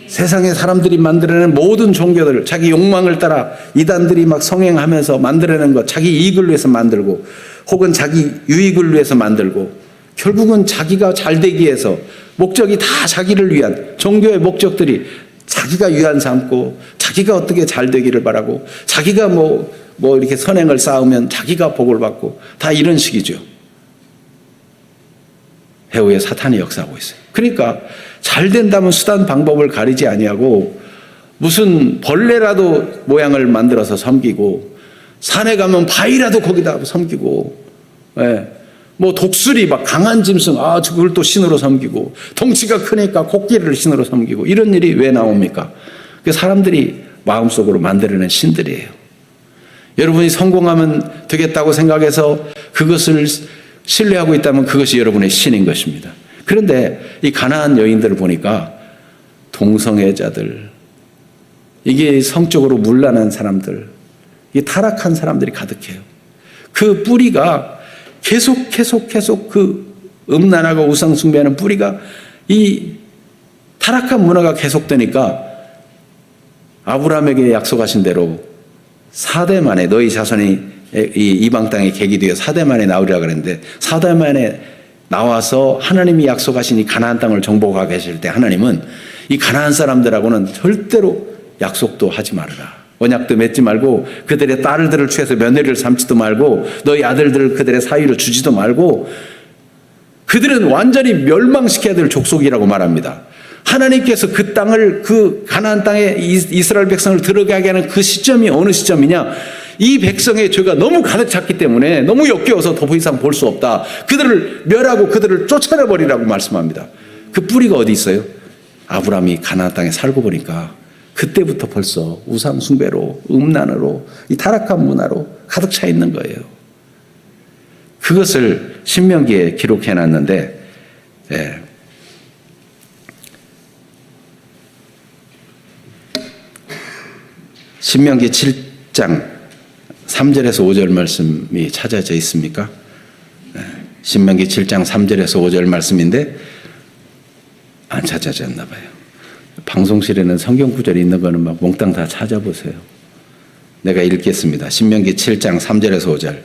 S1: 세상의 사람들이 만들어낸 모든 종교들, 자기 욕망을 따라 이단들이 막 성행하면서 만들어낸 것, 자기 이익을 위해서 만들고 혹은 자기 유익을 위해서 만들고 결국은 자기가 잘되기 위해서 목적이 다 자기를 위한 종교의 목적들이 자기가 위안 삼고 자기가 어떻게 잘되기를 바라고 자기가 뭐 이렇게 선행을 쌓으면 자기가 복을 받고 다 이런 식이죠. 배후에 사탄이 역사하고 있어요. 그러니까 잘 된다면 수단 방법을 가리지 아니하고 무슨 벌레라도 모양을 만들어서 섬기고 산에 가면 바위라도 거기다 섬기고 뭐 독수리 막 강한 짐승 그걸 또 신으로 섬기고 덩치가 크니까 코끼리를 신으로 섬기고 이런 일이 왜 나옵니까? 그 사람들이 마음속으로 만들어낸 신들이에요. 여러분이 성공하면 되겠다고 생각해서 그것을 신뢰하고 있다면 그것이 여러분의 신인 것입니다. 그런데 이 가나안 여인들을 보니까 동성애자들, 이게 성적으로 문란한 사람들, 이 타락한 사람들이 가득해요. 그 뿌리가 계속 그 음란하고 우상 숭배하는 뿌리가 이 타락한 문화가 계속되니까 아브라함에게 약속하신 대로 4대 만에 너희 자손이 이 이방 땅에 계기 되어 4대 만에 나오리라 그랬는데 4대 만에 나와서 하나님이 약속하신 이 가나안 땅을 정복하게 하실 때 하나님은 이 가나안 사람들하고는 절대로 약속도 하지 말아라. 언약도 맺지 말고 그들의 딸들을 취해서 며느리를 삼지도 말고 너희 아들들을 그들의 사위로 주지도 말고 그들은 완전히 멸망시켜야 될 족속이라고 말합니다. 하나님께서 그 땅을 그 가나안 땅에 이스라엘 백성을 들어가게 하는 그 시점이 어느 시점이냐? 이 백성의 죄가 너무 가득 찼기 때문에 너무 역겨워서 더 이상 볼 수 없다. 그들을 멸하고 그들을 쫓아내버리라고 말씀합니다. 그 뿌리가 어디 있어요? 아브라함이 가나안 땅에 살고 보니까 그때부터 벌써 우상 숭배로 음란으로 이 타락한 문화로 가득 차 있는 거예요. 그것을 신명기에 기록해 놨는데 신명기 7장 3절에서 5절 말씀이 찾아져 있습니까? 신명기 7장 3절에서 5절 말씀인데 안 찾아졌나 봐요. 방송실에는 성경 구절이 있는 거는 막 몽땅 다 찾아보세요. 내가 읽겠습니다. 신명기 7장 3절에서 5절.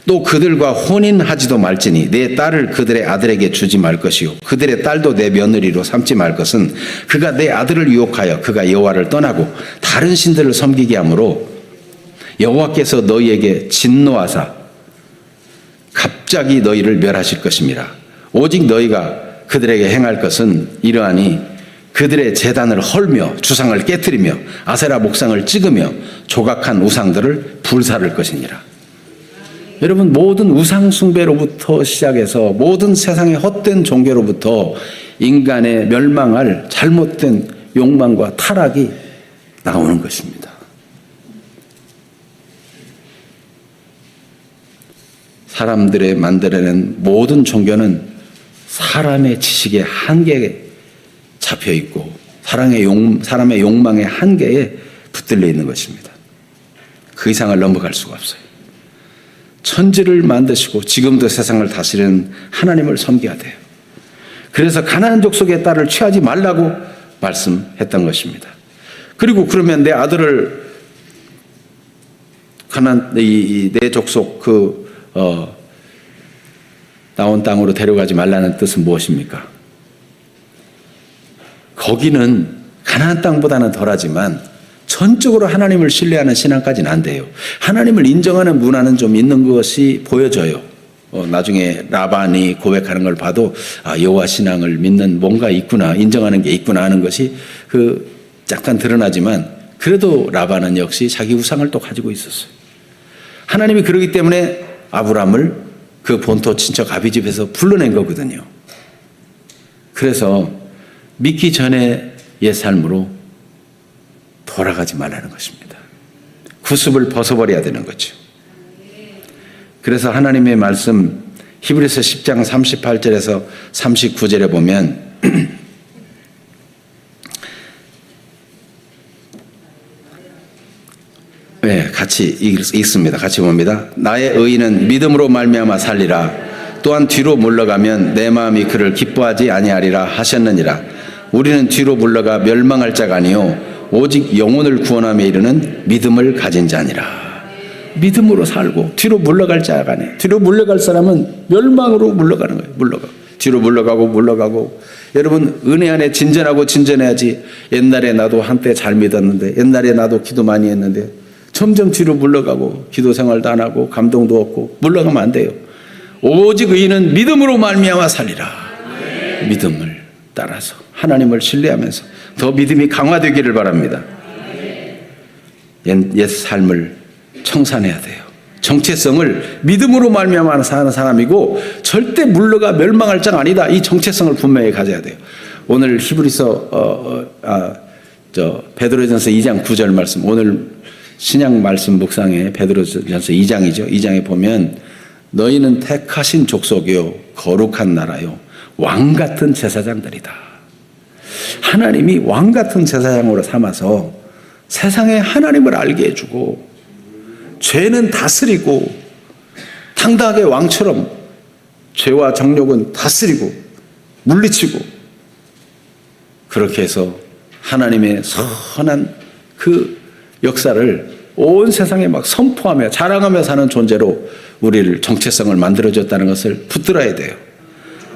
S1: 또 그들과 혼인하지도 말지니 내 딸을 그들의 아들에게 주지 말 것이요 그들의 딸도 내 며느리로 삼지 말 것은 그가 내 아들을 유혹하여 그가 여호와를 떠나고 다른 신들을 섬기게 하므로 여호와께서 너희에게 진노하사 갑자기 너희를 멸하실 것임이라. 오직 너희가 그들에게 행할 것은 이러하니 그들의 제단을 헐며 주상을 깨뜨리며 아세라 목상을 찍으며 조각한 우상들을 불사를 것이니라. 여러분, 모든 우상 숭배로부터 시작해서 모든 세상의 헛된 종교로부터 인간의 멸망할 잘못된 욕망과 타락이 나오는 것입니다. 사람들의 만들어낸 모든 종교는 사람의 지식의 한계에 잡혀 있고 사람의 욕망의 한계에 붙들려 있는 것입니다. 그 이상을 넘어갈 수가 없어요. 천지를 만드시고 지금도 세상을 다스리는 하나님을 섬겨야 돼요. 그래서 가나안 족속의 딸을 취하지 말라고 말씀했던 것입니다. 그리고 그러면 내 아들을 내 족속 나온 땅으로 데려가지 말라는 뜻은 무엇입니까? 거기는 가나안 땅보다는 덜하지만 전적으로 하나님을 신뢰하는 신앙까지는 안 돼요. 하나님을 인정하는 문화는 좀 있는 것이 보여져요. 나중에 라반이 고백하는 걸 봐도 여호와 신앙을 믿는 뭔가 있구나, 인정하는 게 있구나 하는 것이 약간 드러나지만 그래도 라반은 역시 자기 우상을 또 가지고 있었어요. 하나님이 그러기 때문에 아브람을 그 본토 친척 아비집에서 불러낸 거거든요. 그래서 믿기 전에 옛 삶으로 돌아가지 말라는 것입니다. 구습을 벗어버려야 되는 거죠. 그래서 하나님의 말씀 히브리서 10장 38절에서 39절에 보면 같이 읽습니다. 같이 봅니다. 나의 의인은 믿음으로 말미암아 살리라. 또한 뒤로 물러가면 내 마음이 그를 기뻐하지 아니하리라 하셨느니라. 우리는 뒤로 물러가 멸망할 자가 아니요 오직 영혼을 구원함에 이르는 믿음을 가진 자니라. 믿음으로 살고 뒤로 물러갈 자가 아니에요. 뒤로 물러갈 사람은 멸망으로 물러가는 거예요. 뒤로 물러가고 여러분, 은혜 안에 진전하고 진전해야지. 옛날에 나도 한때 잘 믿었는데, 옛날에 나도 기도 많이 했는데 점점 뒤로 물러가고 기도 생활도 안 하고 감동도 없고 물러가면 안 돼요. 오직 의인은 믿음으로 말미암아 살리라. 믿음을 따라서 하나님을 신뢰하면서 더 믿음이 강화되기를 바랍니다. 옛 삶을 청산해야 돼요. 정체성을 믿음으로 말미암아 사는 사람이고 절대 물러가 멸망할 자가 아니다. 이 정체성을 분명히 가져야 돼요. 오늘 히브리서 베드로전서 2장 9절 말씀, 오늘 신약 말씀 묵상에 베드로전서 2장이죠. 2장에 보면 너희는 택하신 족속이요 거룩한 나라요 왕 같은 제사장들이다. 하나님이 왕 같은 제사장으로 삼아서 세상에 하나님을 알게 해주고 죄는 다스리고 당당하게 왕처럼 죄와 정욕은 다스리고 물리치고 그렇게 해서 하나님의 선한 그 역사를 온 세상에 막 선포하며 자랑하며 사는 존재로 우리를 정체성을 만들어줬다는 것을 붙들어야 돼요.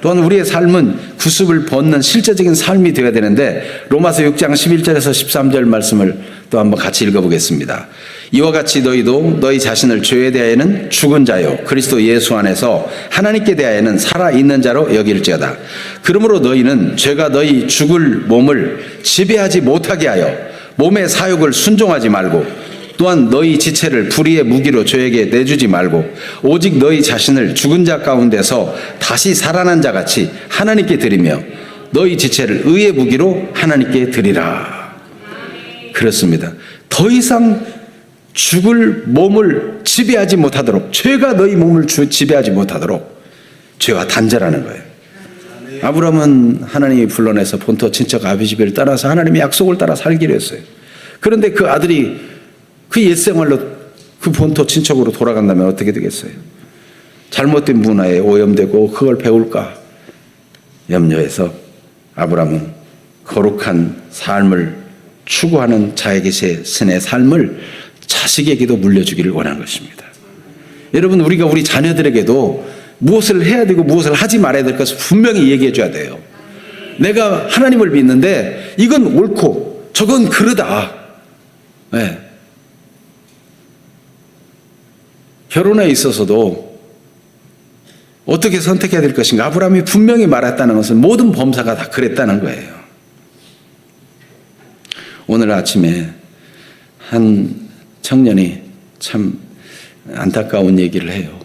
S1: 또한 우리의 삶은 구습을 벗는 실제적인 삶이 되어야 되는데 로마서 6장 11절에서 13절 말씀을 또 한번 같이 읽어보겠습니다. 이와 같이 너희도 너희 자신을 죄에 대하여는 죽은 자요 그리스도 예수 안에서 하나님께 대하여는 살아있는 자로 여길지어다. 그러므로 너희는 죄가 너희 죽을 몸을 지배하지 못하게 하여 몸의 사욕을 순종하지 말고 또한 너희 지체를 불의의 무기로 죄에게 내주지 말고 오직 너희 자신을 죽은 자 가운데서 다시 살아난 자같이 하나님께 드리며 너희 지체를 의의 무기로 하나님께 드리라. 그렇습니다. 더 이상 죽을 몸을 지배하지 못하도록 죄가 너희 몸을 지배하지 못하도록 죄와 단절하는 거예요. 아브라함은 하나님이 불러내서 본토 친척 아비집을 따라서 하나님의 약속을 따라 살기로 했어요. 그런데 그 아들이 그 옛생활로 그 본토 친척으로 돌아간다면 어떻게 되겠어요? 잘못된 문화에 오염되고 그걸 배울까 염려해서 아브라함은 거룩한 삶을 추구하는 자에게의 삶을 자식에게도 물려주기를 원하는 것입니다. 여러분, 우리가 우리 자녀들에게도 무엇을 해야 되고 무엇을 하지 말아야 될 것을 분명히 얘기해 줘야 돼요. 내가 하나님을 믿는데 이건 옳고 저건 그르다. 네. 결혼에 있어서도 어떻게 선택해야 될 것인가 아브라함이 분명히 말했다는 것은 모든 범사가 다 그랬다는 거예요. 오늘 아침에 한 청년이 참 안타까운 얘기를 해요.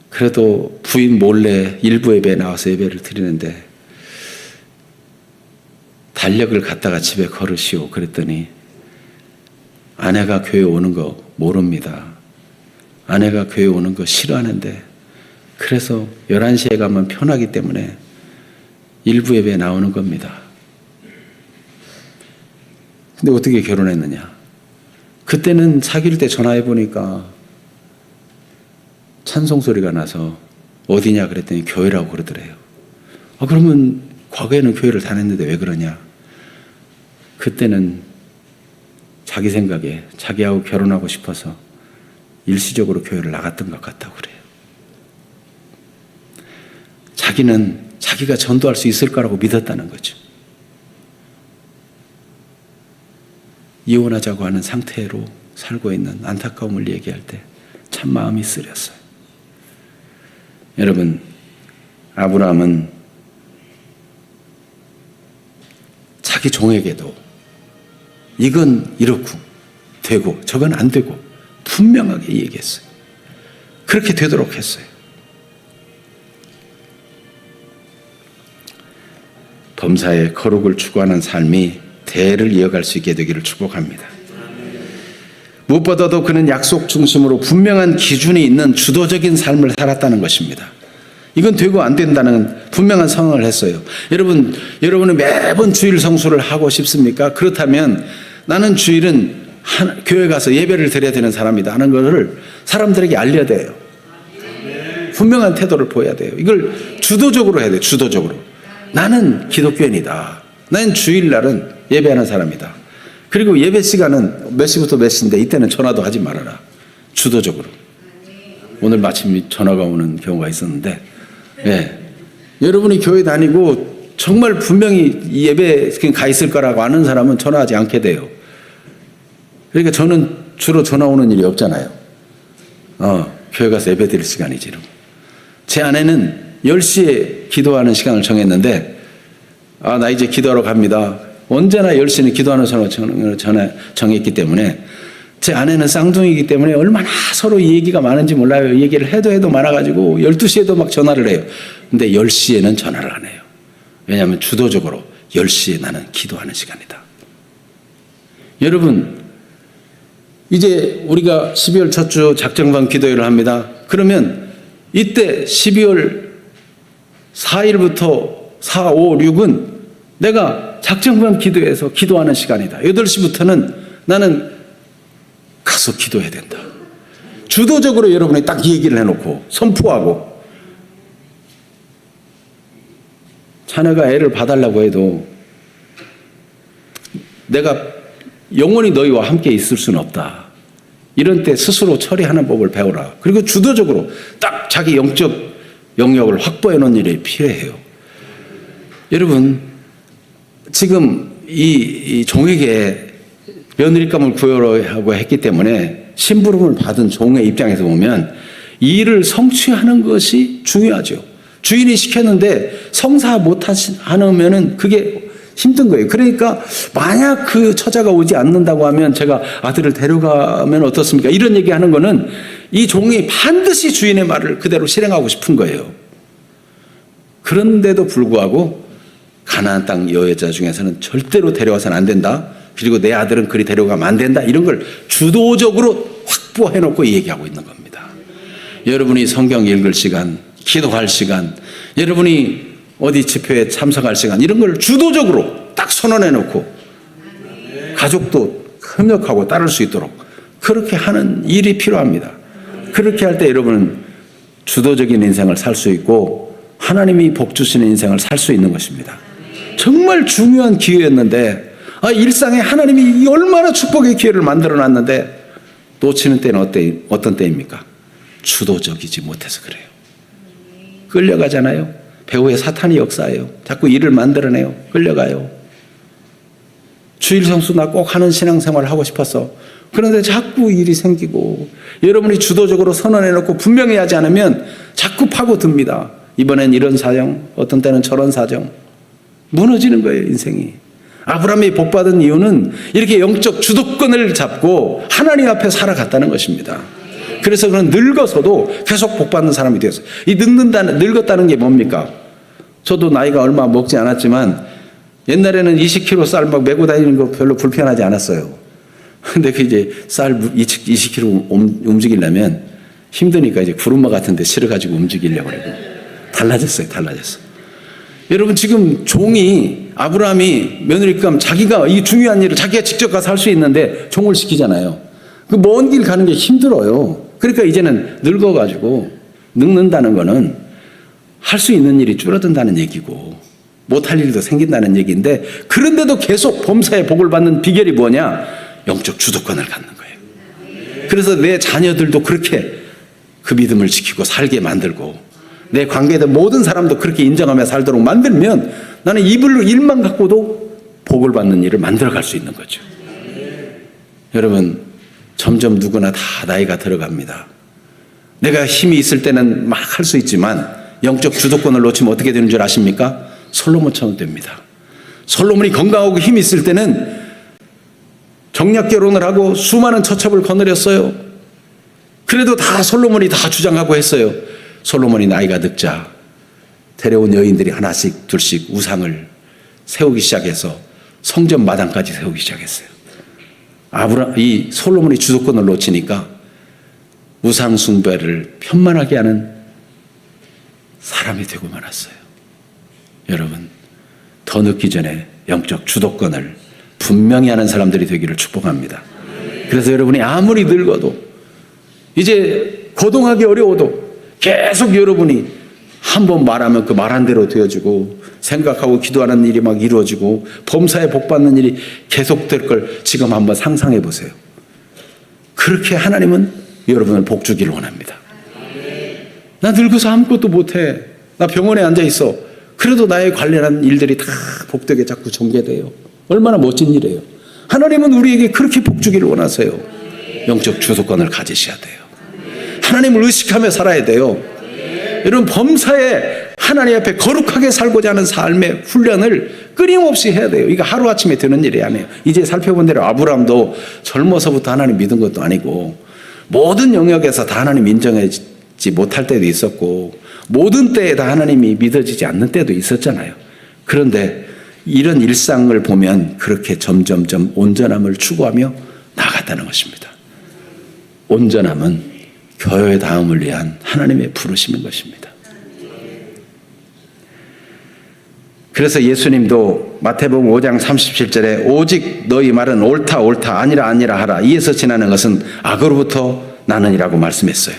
S1: 그래도 부인 몰래 일부 예배에 나와서 예배를 드리는데 달력을 갖다가 집에 걸으시오. 그랬더니 아내가 교회 오는 거 모릅니다. 아내가 교회 오는 거 싫어하는데 그래서 11시에 가면 편하기 때문에 일부 예배에 나오는 겁니다. 근데 어떻게 결혼했느냐? 그때는 사귈 때 전화해 보니까 찬송 소리가 나서 어디냐 그랬더니 교회라고 그러더래요. 그러면 과거에는 교회를 다녔는데 왜 그러냐? 그때는 자기 생각에 자기하고 결혼하고 싶어서 일시적으로 교회를 나갔던 것 같다고 그래요. 자기는 자기가 전도할 수 있을 거라고 믿었다는 거죠. 이혼하자고 하는 상태로 살고 있는 안타까움을 얘기할 때 참 마음이 쓰렸어요. 여러분, 아브라함은 자기 종에게도 이건 이렇고 되고 저건 안 되고 분명하게 얘기했어요. 그렇게 되도록 했어요. 범사의 거룩을 추구하는 삶이 대를 이어갈 수 있게 되기를 축복합니다. 무엇보다도 그는 약속 중심으로 분명한 기준이 있는 주도적인 삶을 살았다는 것입니다. 이건 되고 안 된다는 분명한 선언을 했어요. 여러분은 매번 주일 성수를 하고 싶습니까? 그렇다면 나는 주일은 교회 가서 예배를 드려야 되는 사람이다 하는 것을 사람들에게 알려야 돼요. 분명한 태도를 보여야 돼요. 이걸 주도적으로 해야 돼요. 주도적으로. 나는 기독교인이다. 나는 주일날은 예배하는 사람이다. 그리고 예배 시간은 몇 시부터 몇 시인데 이때는 전화도 하지 말아라. 주도적으로. 오늘 마침 전화가 오는 경우가 있었는데 여러분이 교회 다니고 정말 분명히 예배에 가 있을 거라고 아는 사람은 전화하지 않게 돼요. 그러니까 저는 주로 전화 오는 일이 없잖아요. 교회 가서 예배 드릴 시간이지. 제 아내는 10시에 기도하는 시간을 정했는데 나 이제 기도하러 갑니다. 언제나 10시는 기도하는 시간을 정했기 때문에 제 아내는 쌍둥이이기 때문에 얼마나 서로 이 얘기가 많은지 몰라요. 얘기를 해도 많아가지고 12시에도 막 전화를 해요. 근데 10시에는 전화를 안 해요. 왜냐하면 주도적으로 10시에 나는 기도하는 시간이다. 여러분, 이제 우리가 12월 첫 주 작정반 기도회를 합니다. 그러면 이때 12월 4일부터 4, 5, 6은 내가 작정반 기도회에서 기도하는 시간이다. 8시부터는 나는 가서 기도해야 된다. 주도적으로 여러분이 딱 이 얘기를 해놓고 선포하고, 자녀가 애를 봐달라고 해도 내가 영원히 너희와 함께 있을 수는 없다. 이런 때 스스로 처리하는 법을 배우라. 그리고 주도적으로 딱 자기 영적 영역을 확보해 놓은 일이 필요해요. 여러분, 지금 이 종에게 며느리감을 구하라고 했기 때문에 심부름을 받은 종의 입장에서 보면 이 일을 성취하는 것이 중요하죠. 주인이 시켰는데 성사 못하면은 그게 힘든 거예요. 그러니까 만약 그 처자가 오지 않는다고 하면 제가 아들을 데려가면 어떻습니까? 이런 얘기하는 거는 이 종이 반드시 주인의 말을 그대로 실행하고 싶은 거예요. 그런데도 불구하고 가나안 땅 여자 중에서는 절대로 데려와서는 안 된다. 그리고 내 아들은 그리 데려가면 안 된다. 이런 걸 주도적으로 확보해놓고 얘기하고 있는 겁니다. 여러분이 성경 읽을 시간, 기도할 시간, 여러분이 어디 집회에 참석할 시간, 이런 걸 주도적으로 딱 선언해놓고 가족도 협력하고 따를 수 있도록 그렇게 하는 일이 필요합니다. 그렇게 할 때 여러분은 주도적인 인생을 살 수 있고 하나님이 복 주시는 인생을 살 수 있는 것입니다. 정말 중요한 기회였는데, 일상에 하나님이 얼마나 축복의 기회를 만들어놨는데 놓치는 때는 어떤 때입니까? 주도적이지 못해서 그래요. 끌려가잖아요. 배후에 사탄이 역사해요. 자꾸 일을 만들어내요. 끌려가요. 주일 성수 나 꼭 하는 신앙생활을 하고 싶었어. 그런데 자꾸 일이 생기고, 여러분이 주도적으로 선언해놓고 분명히 하지 않으면 자꾸 파고듭니다. 이번엔 이런 사정, 어떤 때는 저런 사정. 무너지는 거예요, 인생이. 아브라함이 복받은 이유는 이렇게 영적 주도권을 잡고 하나님 앞에 살아갔다는 것입니다. 그래서 그는 늙어서도 계속 복받는 사람이 되었어요. 이 늙었다는 게 뭡니까? 저도 나이가 얼마 먹지 않았지만 옛날에는 20kg 쌀 막 메고 다니는 거 별로 불편하지 않았어요. 근데 그 이제 쌀 20kg 움직이려면 힘드니까 이제 구름마 같은 데 실어가지고 움직이려고 그러고. 달라졌어요. 여러분, 지금 종이, 아브라함이 며느리감, 자기가 이 중요한 일을 자기가 직접 가서 할 수 있는데 종을 시키잖아요. 그 먼 길 가는 게 힘들어요. 그러니까 이제는 늙어가지고, 늙는다는 거는 할 수 있는 일이 줄어든다는 얘기고 못할 일도 생긴다는 얘기인데, 그런데도 계속 범사에 복을 받는 비결이 뭐냐? 영적 주도권을 갖는 거예요. 그래서 내 자녀들도 그렇게 그 믿음을 지키고 살게 만들고, 내 관계된 모든 사람도 그렇게 인정하며 살도록 만들면 나는 이불로 일만 갖고도 복을 받는 일을 만들어갈 수 있는 거죠. 여러분, 점점 누구나 다 나이가 들어갑니다. 내가 힘이 있을 때는 막 할 수 있지만 영적 주도권을 놓치면 어떻게 되는 줄 아십니까? 솔로몬처럼 됩니다. 솔로몬이 건강하고 힘이 있을 때는 정략 결혼을 하고 수많은 처첩을 거느렸어요. 그래도 다 솔로몬이 다 주장하고 했어요. 솔로몬이 나이가 늙자 데려온 여인들이 하나씩 둘씩 우상을 세우기 시작해서 성전 마당까지 세우기 시작했어요. 이 솔로몬이 주도권을 놓치니까 우상 숭배를 편만하게 하는 사람이 되고 말았어요. 여러분, 더 늦기 전에 영적 주도권을 분명히 하는 사람들이 되기를 축복합니다. 그래서 여러분이 아무리 늙어도, 이제 거동하기 어려워도 계속 여러분이 한번 말하면 그 말한 대로 되어지고, 생각하고 기도하는 일이 막 이루어지고, 범사에 복받는 일이 계속될 걸 지금 한번 상상해 보세요. 그렇게 하나님은 여러분을 복 주기를 원합니다. 나 늙어서 아무것도 못해. 나 병원에 앉아 있어. 그래도 나에 관련한 일들이 다 복되게 자꾸 전개돼요. 얼마나 멋진 일이에요. 하나님은 우리에게 그렇게 복 주기를 원하세요. 영적 주도권을 가지셔야 돼요. 하나님을 의식하며 살아야 돼요. 여러분, 범사에 하나님 앞에 거룩하게 살고자 하는 삶의 훈련을 끊임없이 해야 돼요. 이거 하루아침에 되는 일이 아니에요. 이제 살펴본 대로 아브라함도 젊어서부터 하나님 믿은 것도 아니고, 모든 영역에서 다 하나님 인정하지 못할 때도 있었고, 모든 때에 다 하나님이 믿어지지 않는 때도 있었잖아요. 그런데 이런 일상을 보면 그렇게 점점점 온전함을 추구하며 나아갔다는 것입니다. 온전함은 교회 다음을 위한 하나님의 부르심인 것입니다. 그래서 예수님도 마태복음 5장 37절에 오직 너희 말은 옳다 옳다 아니라 아니라 하라 이에서 지나는 것은 악으로부터 나느니라고 말씀했어요.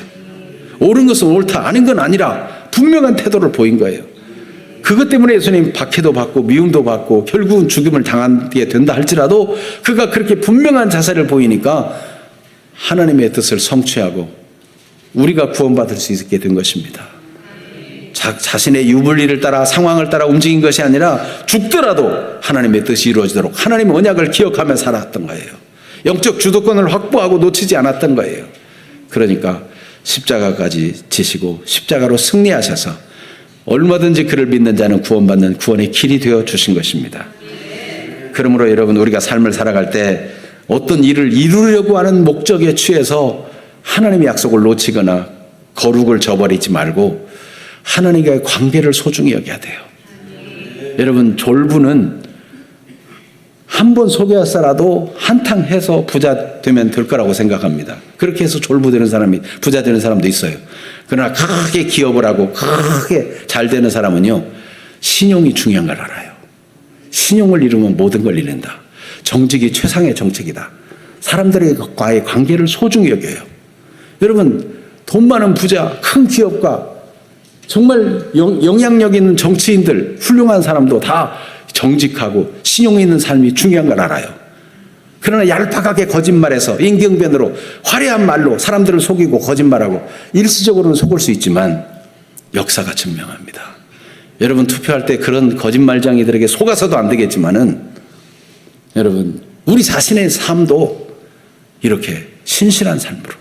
S1: 옳은 것은 옳다 아닌 건 아니라 분명한 태도를 보인 거예요. 그것 때문에 예수님 박해도 받고 미움도 받고 결국은 죽임을 당하게 된다 할지라도 그가 그렇게 분명한 자세를 보이니까 하나님의 뜻을 성취하고 우리가 구원받을 수 있게 된 것입니다. 자신의 유불리를 따라 상황을 따라 움직인 것이 아니라 죽더라도 하나님의 뜻이 이루어지도록 하나님의 언약을 기억하며 살았던 거예요. 영적 주도권을 확보하고 놓치지 않았던 거예요. 그러니까 십자가까지 지시고 십자가로 승리하셔서 얼마든지 그를 믿는 자는 구원받는 구원의 길이 되어 주신 것입니다. 그러므로 여러분 우리가 삶을 살아갈 때 어떤 일을 이루려고 하는 목적에 취해서 하나님의 약속을 놓치거나 거룩을 저버리지 말고 하나님과의 관계를 소중히 여겨야 돼요. 여러분 졸부는 한 번 속였어라도 한탕 해서 부자 되면 될 거라고 생각합니다. 그렇게 해서 졸부되는 사람이 부자 되는 사람도 있어요. 그러나 크게 기업을 하고 크게 잘 되는 사람은요 신용이 중요한 걸 알아요. 신용을 잃으면 모든 걸 잃는다. 정직이 최상의 정책이다. 사람들과의 관계를 소중히 여겨요. 여러분 돈 많은 부자 큰 기업가 정말 영향력 있는 정치인들 훌륭한 사람도 다 정직하고 신용 있는 삶이 중요한 걸 알아요. 그러나 얄팍하게 거짓말해서 임경변으로 화려한 말로 사람들을 속이고 거짓말하고 일시적으로는 속을 수 있지만 역사가 증명합니다. 여러분 투표할 때 그런 거짓말쟁이들에게 속아서도 안 되겠지만은 여러분 우리 자신의 삶도 이렇게 신실한 삶으로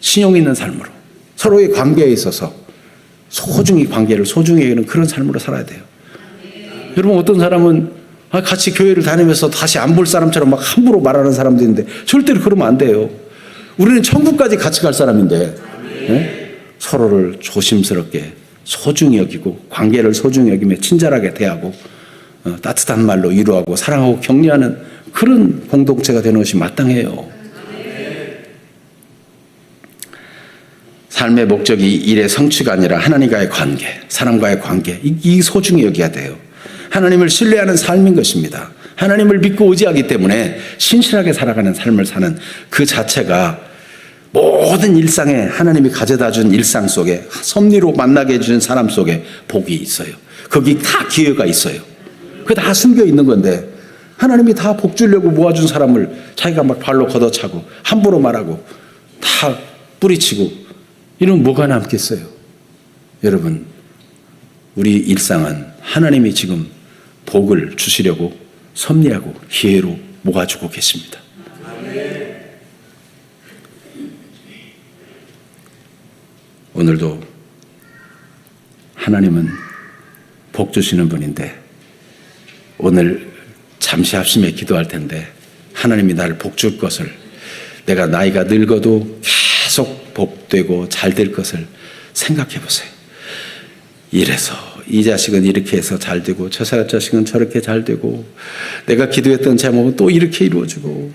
S1: 신용 있는 삶으로 서로의 관계에 있어서 소중히 관계를 소중히 여기는 그런 삶으로 살아야 돼요. 여러분 어떤 사람은 같이 교회를 다니면서 다시 안 볼 사람처럼 막 함부로 말하는 사람도 있는데 절대로 그러면 안 돼요. 우리는 천국까지 같이 갈 사람인데 네? 서로를 조심스럽게 소중히 여기고 관계를 소중히 여기며 친절하게 대하고 따뜻한 말로 위로하고 사랑하고 격려하는 그런 공동체가 되는 것이 마땅해요. 삶의 목적이 일의 성취가 아니라 하나님과의 관계, 사람과의 관계, 이 소중히 여겨야 돼요. 하나님을 신뢰하는 삶인 것입니다. 하나님을 믿고 의지하기 때문에 신실하게 살아가는 삶을 사는 그 자체가 모든 일상에 하나님이 가져다 준 일상 속에 섭리로 만나게 해주는 사람 속에 복이 있어요. 거기 다 기회가 있어요. 그게 다 숨겨 있는 건데 하나님이 다 복 주려고 모아준 사람을 자기가 막 발로 걷어차고 함부로 말하고 다 뿌리치고 이러면 뭐가 남겠어요? 여러분 우리 일상은 하나님이 지금 복을 주시려고 섭리하고 기회로 모아주고 계십니다. 오늘도 하나님은 복 주시는 분인데 오늘 잠시 합심해 기도할 텐데 하나님이 나를 복 줄 것을 내가 나이가 늙어도 계속 복되고 잘 될 것을 생각해 보세요. 이래서 이 자식은 이렇게 해서 잘 되고 저 자식은 저렇게 잘 되고 내가 기도했던 제목은 또 이렇게 이루어지고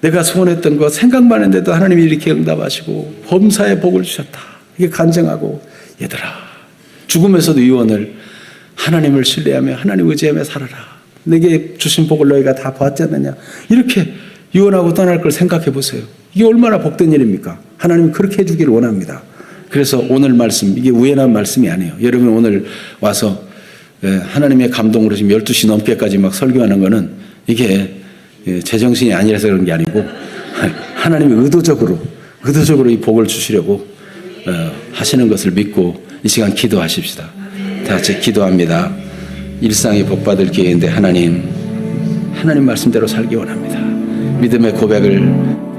S1: 내가 소원했던 거 생각만 했는데도 하나님이 이렇게 응답하시고 범사에 복을 주셨다. 이게 간증하고 얘들아 죽음에서도 유언을 하나님을 신뢰하며 하나님 의지하며 살아라. 내게 주신 복을 너희가 다 보았지 않느냐. 이렇게 유언하고 떠날 걸 생각해 보세요. 이게 얼마나 복된 일입니까? 하나님은 그렇게 해주기를 원합니다. 그래서 오늘 말씀 이게 우연한 말씀이 아니에요. 여러분 오늘 와서 하나님의 감동으로 지금 12시 넘게까지 막 설교하는 거는 이게 제정신이 아니라서 그런 게 아니고 하나님이 의도적으로 이 복을 주시려고 하시는 것을 믿고 이 시간 기도하십시다. 다 같이 기도합니다. 일상이 복받을 기회인데 하나님 말씀대로 살기 원합니다. 믿음의 고백을